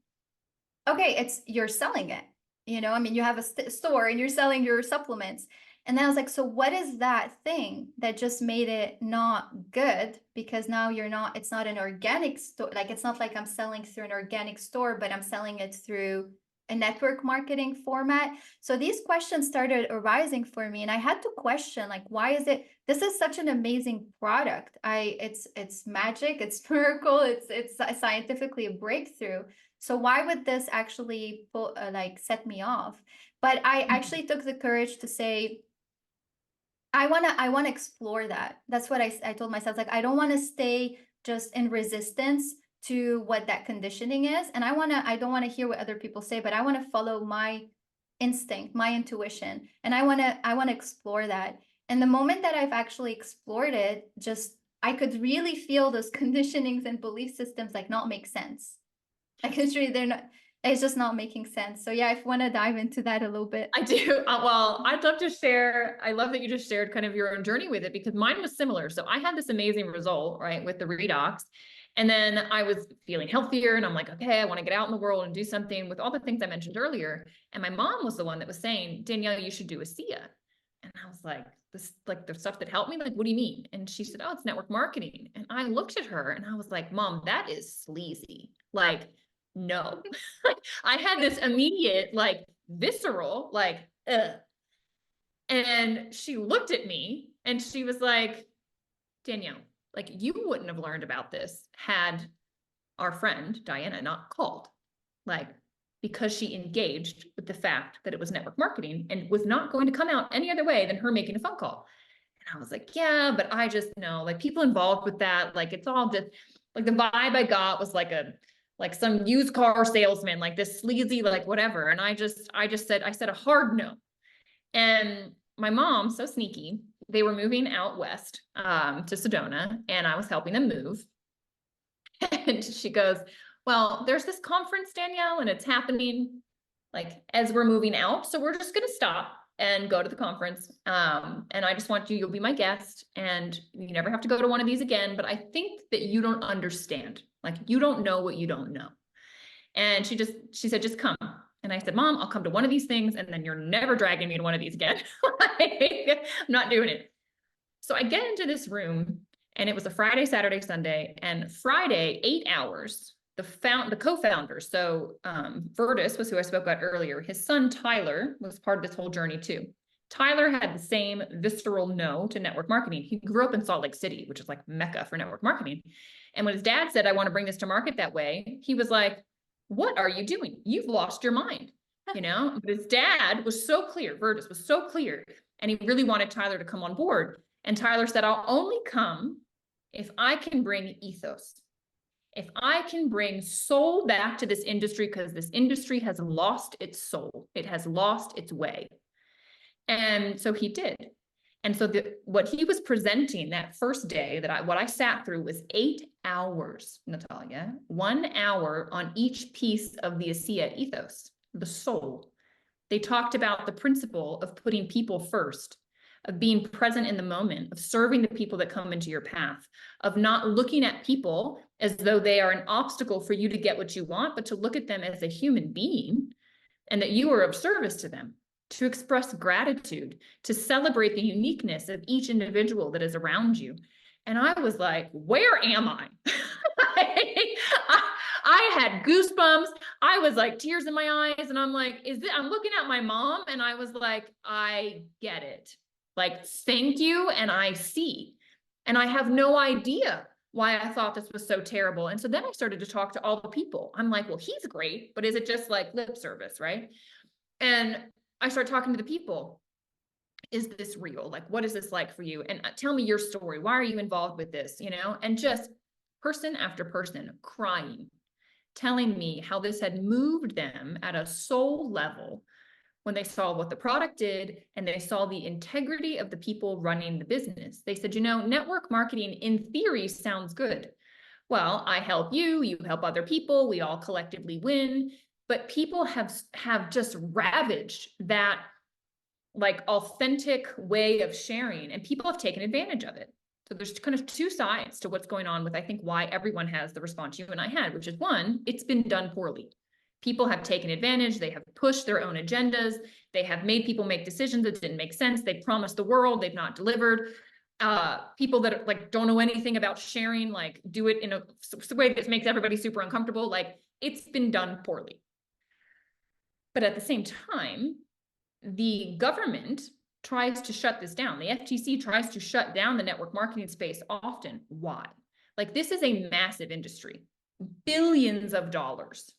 okay, you're selling it. I mean, you have a store and you're selling your supplements. And then I was like, so what is that thing that just made it not good? Because now it's not an organic store. Like, it's not like I'm selling through an organic store, but I'm selling it through a network marketing format. So these questions started arising for me, and I had to question, like, why is it, this is such an amazing product. It's magic, it's miracle, it's scientifically a breakthrough. So why would this actually like set me off? But I actually took the courage to say, I wanna explore that. That's what I told myself, like, I don't wanna stay just in resistance to what that conditioning is, and I don't wanna hear what other people say, but I wanna follow my instinct, my intuition, and I wanna explore that. And the moment that I've actually explored it, just I could really feel those conditionings and belief systems, like, not make sense. Like, it's really they're not it's just not making sense. So, yeah, I wanna dive into that a little bit. I do. Well, I'd love to share. I love that you just shared kind of your own journey with it, because mine was similar. So I had this amazing result, right, with the Redox. And then I was feeling healthier, and I'm like, okay, I want to get out in the world and do something with all the things I mentioned earlier. And my mom was the one that was saying, Danielle, you should do ASEA. And I was like, this, like the stuff that helped me, like, what do you mean? And she said, oh, it's network marketing. And I looked at her and I was like, Mom, that is sleazy. Like, no. I had this immediate, like, visceral, like, ugh. And she looked at me and she was like, Danielle, like, you wouldn't have learned about this had our friend Diana not called, like, because she engaged with the fact that it was network marketing and was not going to come out any other way than her making a phone call. And I was like, yeah, but I just know, like, people involved with that, like, it's all just like, the vibe I got was like some used car salesman, like this sleazy, like whatever. And I said a hard no. And my mom, so sneaky, they were moving out west to Sedona, and I was helping them move. And she goes, well, there's this conference, Danielle, and it's happening like as we're moving out. So we're just going to stop and go to the conference. And I just want you, you'll be my guest, and you never have to go to one of these again. But I think that you don't understand. Like, you don't know what you don't know. And she said, just come. And I said, Mom, I'll come to one of these things, and then you're never dragging me to one of these again. Like, I'm not doing it. So I get into this room, and it was a Friday, Saturday, Sunday, and Friday, 8 hours. The co-founder, so Vertus was who I spoke about earlier. His son Tyler was part of this whole journey too. Tyler had the same visceral no to network marketing. He grew up in Salt Lake City, which is like Mecca for network marketing. And when his dad said, I want to bring this to market that way, he was like, what are you doing? You've lost your mind, you know? But his dad was so clear, Vertus was so clear, and he really wanted Tyler to come on board. And Tyler said, I'll only come if I can bring ethos. If I can bring soul back to this industry, because this industry has lost its soul, it has lost its way. And so he did. And so what he was presenting that first day, what I sat through was 8 hours, Natalia, 1 hour on each piece of the ASEA ethos, the soul. They talked about the principle of putting people first, of being present in the moment, of serving the people that come into your path, of not looking at people as though they are an obstacle for you to get what you want, but to look at them as a human being, and that you are of service to them, to express gratitude, to celebrate the uniqueness of each individual that is around you. And I was like, where am I? I had goosebumps. I was like, tears in my eyes. And I'm like, I'm looking at my mom, and I was like, I get it. Like, thank you. And I see. And I have no idea why I thought this was so terrible. And so then I started to talk to all the people. I'm like, well, he's great, but is it just like lip service, right? And I start talking to the people. Is this real? Like, what is this like for you? And tell me your story. Why are you involved with this? You know, and just person after person crying, telling me how this had moved them at a soul level when they saw what the product did and they saw the integrity of the people running the business. They said, you know, network marketing in theory sounds good. Well, I help you, you help other people, we all collectively win. But people have just ravaged that, like, authentic way of sharing, and people have taken advantage of it. So there's kind of two sides to what's going on with, I think, why everyone has the response you and I had, which is, one, it's been done poorly. People have taken advantage. They have pushed their own agendas. They have made people make decisions that didn't make sense. They promised the world, they've not delivered. People that like don't know anything about sharing, like do it in a way that makes everybody super uncomfortable. Like it's been done poorly. But at the same time, the government tries to shut this down. The FTC tries to shut down the network marketing space often. Why? Like this is a massive industry, billions of dollars.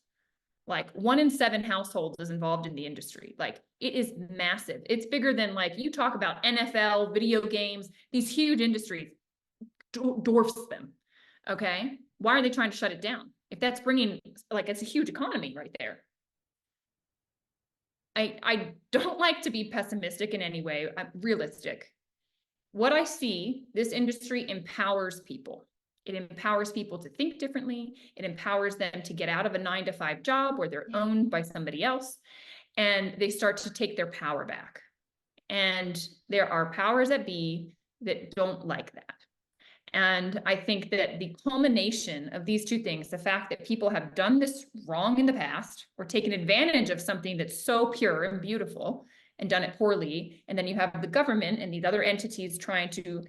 Like 1 in 7 households is involved in the industry. Like it is massive. It's bigger than, like, you talk about NFL, video games, these huge industries dwarfs them. Okay. Why are they trying to shut it down? If that's bringing, like, it's a huge economy right there. I don't like to be pessimistic in any way. I'm realistic. What I see, this industry empowers people. It empowers people to think differently. It empowers them to get out of a 9-to-5 job where they're owned by somebody else, and they start to take their power back. And there are powers that be that don't like that. And I think that the culmination of these two things, the fact that people have done this wrong in the past or taken advantage of something that's so pure and beautiful and done it poorly, and then you have the government and these other entities trying to,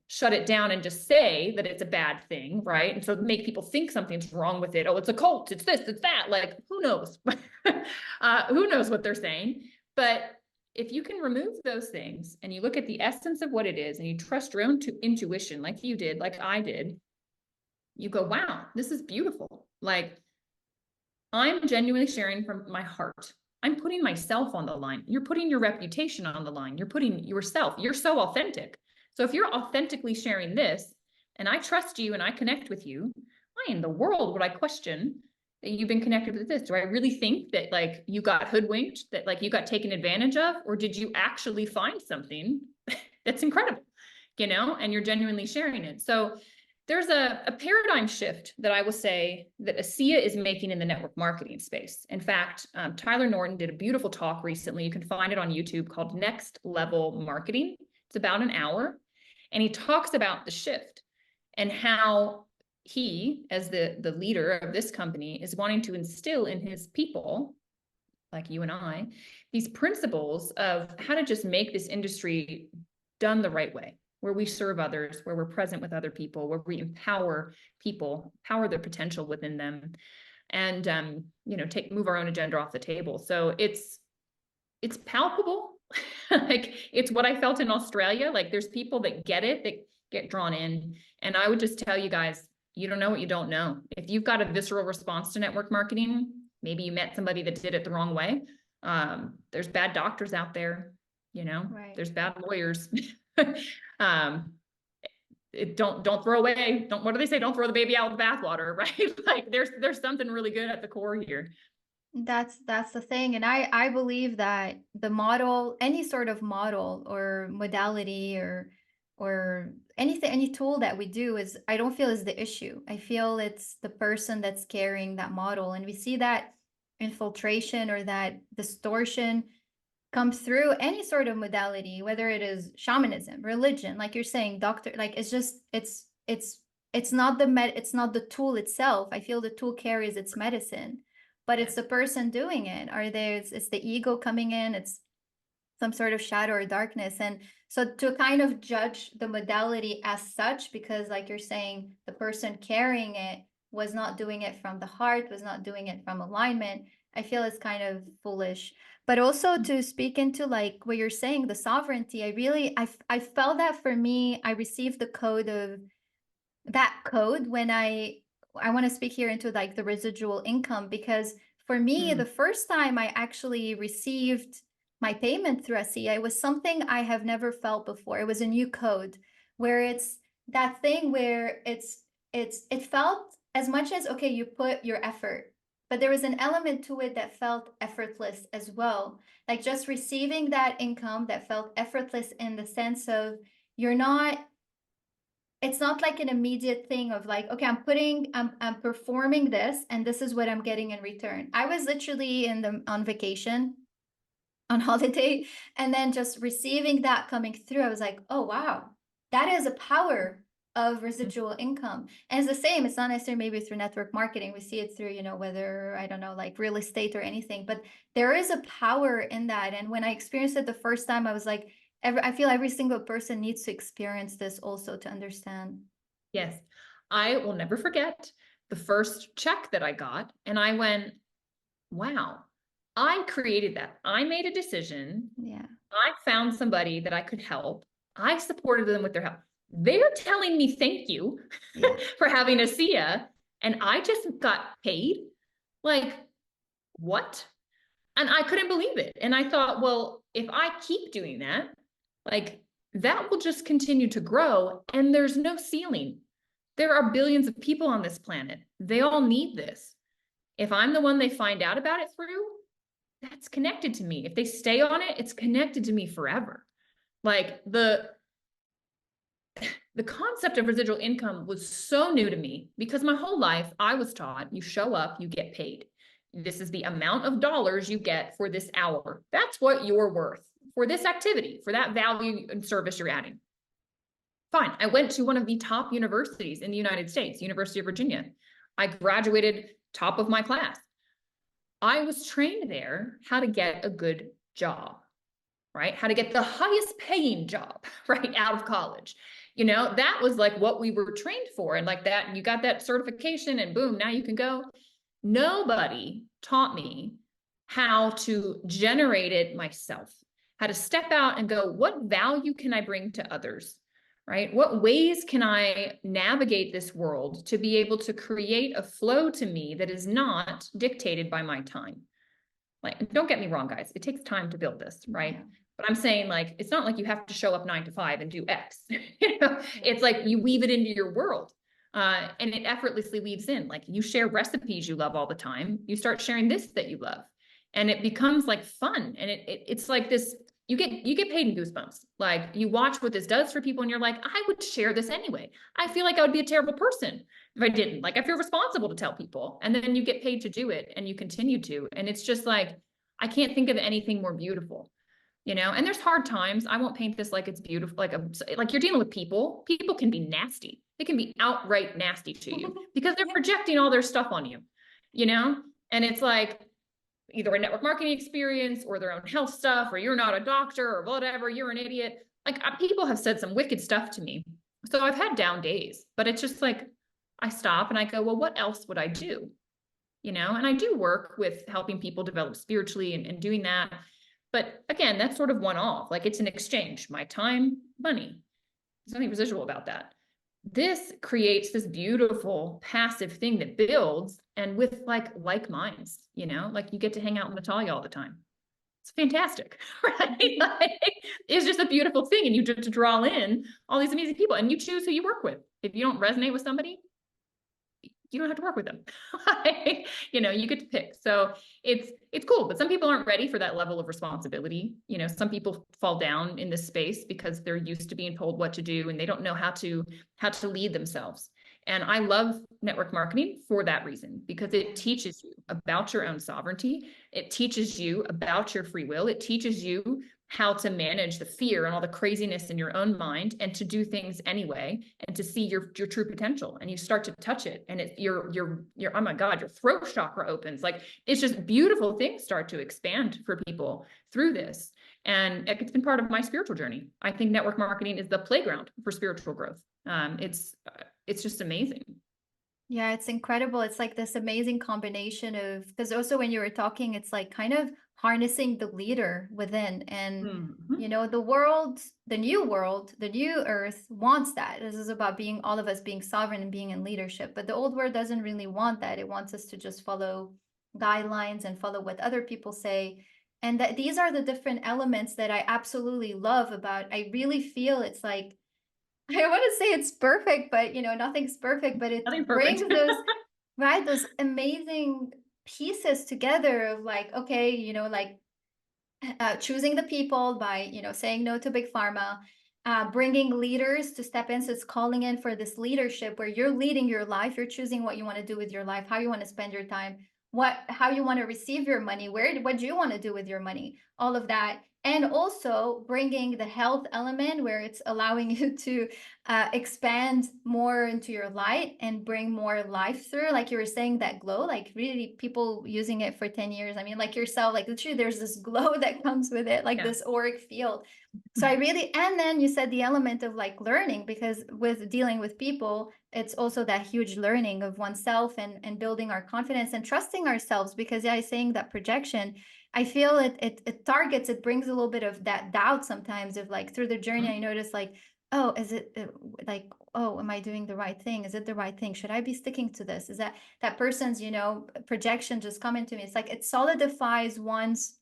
shut it down and just say that it's a bad thing, right? And so make people think something's wrong with it. Oh, it's a cult, it's this, it's that. Like, who knows? Who knows what they're saying? But if you can remove those things and you look at the essence of what it is and you trust your own intuition, like you did, like I did, you go, wow, this is beautiful. Like, I'm genuinely sharing from my heart. I'm putting myself on the line. You're putting your reputation on the line. You're putting yourself. You're so authentic. So if you're authentically sharing this and I trust you and I connect with you, why in the world would I question that you've been connected with this? Do I really think that, like, you got hoodwinked, that, like, you got taken advantage of, or did you actually find something that's incredible, and you're genuinely sharing it? So there's a paradigm shift that I will say that ASEA is making in the network marketing space. In fact, Tyler Norton did a beautiful talk recently. You can find it on YouTube, called Next Level Marketing. It's about an hour. And he talks about the shift and how he, as the leader of this company, is wanting to instill in his people, like you and I, these principles of how to just make this industry done the right way, where we serve others, where we're present with other people, where we empower people, power their potential within them, and move our own agenda off the table. So it's palpable. Like, it's what I felt in Australia. Like, there's people that get it, that get drawn in. And I would just tell you guys, you don't know what you don't know. If you've got a visceral response to network marketing, maybe you met somebody that did it the wrong way. There's bad doctors out there, Right. there's bad lawyers. Don't throw away. What do they say? Don't throw the baby out with the bathwater, right? Like, there's something really good at the core here. That's the thing. And I believe that the model, any sort of model or modality or anything, any tool that we do, is, I don't feel is the issue. I feel it's the person that's carrying that model. And we see that infiltration or that distortion comes through any sort of modality, whether it is shamanism, religion, like you're saying, doctor, like, it's just, it's not it's not the tool itself. I feel the tool carries its medicine, but it's the person doing it. It's the ego coming in, it's some sort of shadow or darkness. And so to kind of judge the modality as such, because like you're saying, the person carrying it was not doing it from the heart, was not doing it from alignment, I feel it's kind of foolish. But also to speak into like what you're saying, the sovereignty, I felt that for me, I received the code of that code when I want to speak here into like the residual income, because for me, the first time I actually received my payment through SEA, it was something I have never felt before. It was a new code where it's that thing where it felt as much as, okay, you put your effort, but there was an element to it that felt effortless as well. Like just receiving that income that felt effortless in the sense of you're not, it's not like an immediate thing of like, okay, I'm performing this and this is what I'm getting in return. I was literally on vacation, on holiday, and then just receiving that coming through. I was like, oh wow, that is a power. of residual income. And it's the same. It's not necessarily maybe through network marketing. We see it through, whether, I don't know, like real estate or anything, but there is a power in that. And when I experienced it the first time, I was like, I feel every single person needs to experience this also to understand. Yes. I will never forget the first check that I got. And I went, wow, I created that. I made a decision. Yeah. I found somebody that I could help. I supported them with their help. They're telling me thank you Yeah. for having ASEA, and I just got paid. Like, what? And I couldn't believe it. And I thought, well, if I keep doing that, like that will just continue to grow and there's no ceiling. There are billions of people on this planet. They all need this. If I'm the one they find out about it through, that's connected to me. If they stay on it, it's connected to me forever. Like the concept of residual income was so new to me because my whole life I was taught you show up, you get paid. This is the amount of dollars you get for this hour. That's what you're worth for this activity, for that value and service you're adding. Fine. I went to one of the top universities in the United States, University of Virginia. I graduated top of my class. I was trained there how to get a good job, right? How to get the highest paying job, right? Out of college. That was like what we were trained for. And like that, you got that certification and boom, now you can go. Nobody taught me how to generate it myself, how to step out and go, what value can I bring to others, right? What ways can I navigate this world to be able to create a flow to me that is not dictated by my time? Like, don't get me wrong, guys, it takes time to build this, right? Yeah. But I'm saying, like, it's not like you have to show up 9 to 5 and do X. Yeah. It's like you weave it into your world. And it effortlessly weaves in. Like you share recipes you love all the time. You start sharing this that you love. And it becomes like fun. And it's like this, you get paid in goosebumps. Like you watch what this does for people and you're like, I would share this anyway. I feel like I would be a terrible person if I didn't. Like I feel responsible to tell people. And then you get paid to do it and you continue to. And it's just like, I can't think of anything more beautiful. And there's hard times. I won't paint this like it's beautiful, like you're dealing with people. People can be nasty. They can be outright nasty to you because they're projecting all their stuff on you, and it's like either a network marketing experience or their own health stuff, or you're not a doctor or whatever, you're an idiot. Like people have said some wicked stuff to me. So I've had down days, but it's just like, I stop and I go, well, what else would I do? And I do work with helping people develop spiritually and doing that. But again, that's sort of one off. Like it's an exchange, my time, money. There's nothing residual about that. This creates this beautiful passive thing that builds and with like minds, like you get to hang out in Natalia all the time. It's fantastic, right? Like, it's just a beautiful thing. And you get to draw in all these amazing people and you choose who you work with. If you don't resonate with somebody, you don't have to work with them. You get to pick. So it's cool, but some people aren't ready for that level of responsibility. Some people fall down in this space because they're used to being told what to do and they don't know how to lead themselves. And I love network marketing for that reason, because it teaches you about your own sovereignty. It teaches you about your free will. It teaches you how to manage the fear and all the craziness in your own mind and to do things anyway and to see your true potential. And you start to touch it and your oh my God, your throat chakra opens. Like it's just beautiful things start to expand for people through this. And it's been part of my spiritual journey. I think network marketing is the playground for spiritual growth. It's just amazing. Yeah, it's incredible. It's like this amazing combination of, because also when you were talking, it's like kind of harnessing the leader within. And, the world, the new earth wants that. This is about being, all of us being sovereign and being in leadership. But the old world doesn't really want that. It wants us to just follow guidelines and follow what other people say. And that these are the different elements that I absolutely love about, I really feel it's like, I don't want to say it's perfect, but nothing's perfect, but it Nothing brings perfect. those, right, those amazing pieces together of like, okay, like choosing the people by, saying no to Big Pharma, bringing leaders to step in. So it's calling in for this leadership where you're leading your life, you're choosing what you want to do with your life, how you want to spend your time, how you want to receive your money, what do you want to do with your money, all of that. and also bringing the health element where it's allowing you to expand more into your light and bring more life through, like you were saying, that glow, like really people using it for 10 years, I mean, like yourself, like literally there's this glow that comes with it, like Yeah. this auric field. So I really, and then you said the element of like learning, because with dealing with people, it's also that huge learning of oneself and building our confidence and trusting ourselves. Because yeah, saying that projection, I feel it targets, it brings a little bit of that doubt sometimes of like through the journey. I Mhm. notice like, oh, is it like, oh, am I doing the right thing? Is it the right thing? Should I be sticking to this? Is that person's, projection just coming to me? It's like it solidifies one's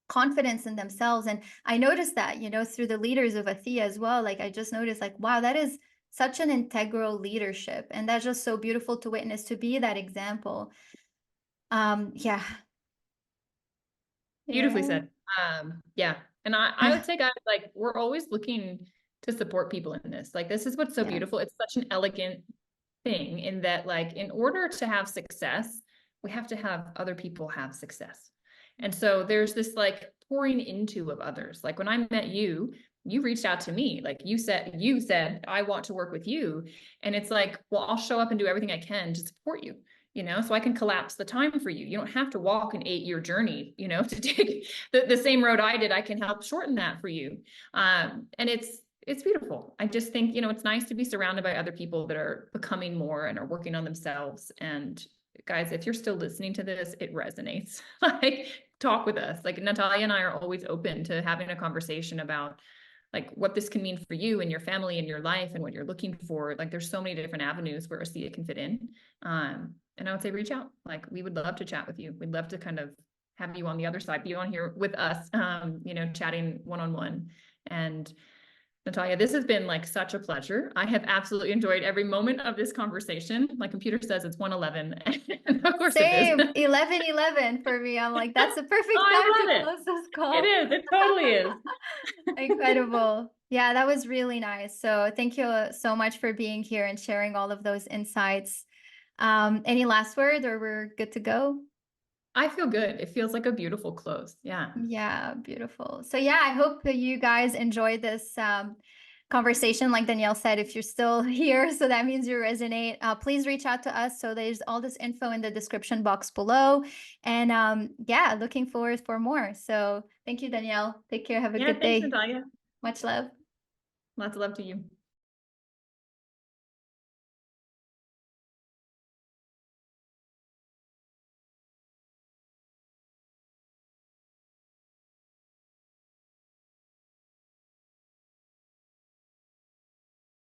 confidence in themselves. And I noticed that, through the leaders of ASEA as well. Like I just noticed like, wow, that is such an integral leadership. And that's just so beautiful to witness, to be that example. Yeah. Beautifully Yeah. said. Yeah. And I would say, guys, like we're always looking to support people in this. Like this is what's so Yeah. beautiful. It's such an elegant thing in that, like, in order to have success, we have to have other people have success. And so there's this like pouring into of others. Like when I met you, you reached out to me. Like you said, I want to work with you. And it's like, well, I'll show up and do everything I can to support you, so I can collapse the time for you. You don't have to walk an 8-year journey, to take the same road I did. I can help shorten that for you. And it's beautiful. I just think, it's nice to be surrounded by other people that are becoming more and are working on themselves. And guys, if you're still listening to this, it resonates. Like, talk with us. Like, Natalia and I are always open to having a conversation about like what this can mean for you and your family and your life and what you're looking for. Like, there's so many different avenues where ASEA can fit in. And I would say reach out. Like, we would love to chat with you. We'd love to kind of have you on the other side, be on here with us, chatting one-on-one. And Natalia, this has been like such a pleasure. I have absolutely enjoyed every moment of this conversation. My computer says it's 1:11, and of course it is. Same, 11:11 for me. I'm like, that's the Oh, perfect time I to love it. close this It call. is. It totally is. Incredible. Yeah, that was really nice. So thank you so much for being here and sharing all of those insights. Any last word, or we're good to go? I feel good. It feels like a beautiful close. Yeah. Yeah, beautiful. So yeah, I hope that you guys enjoyed this conversation. Like Danielle said, if you're still here, so that means you resonate. Please reach out to us. So there's all this info in the description box below. And yeah, looking forward for more. So thank you, Danielle. Take care. Have a Yeah. good Thanks, day. Natalia. Much love. Lots of love to you.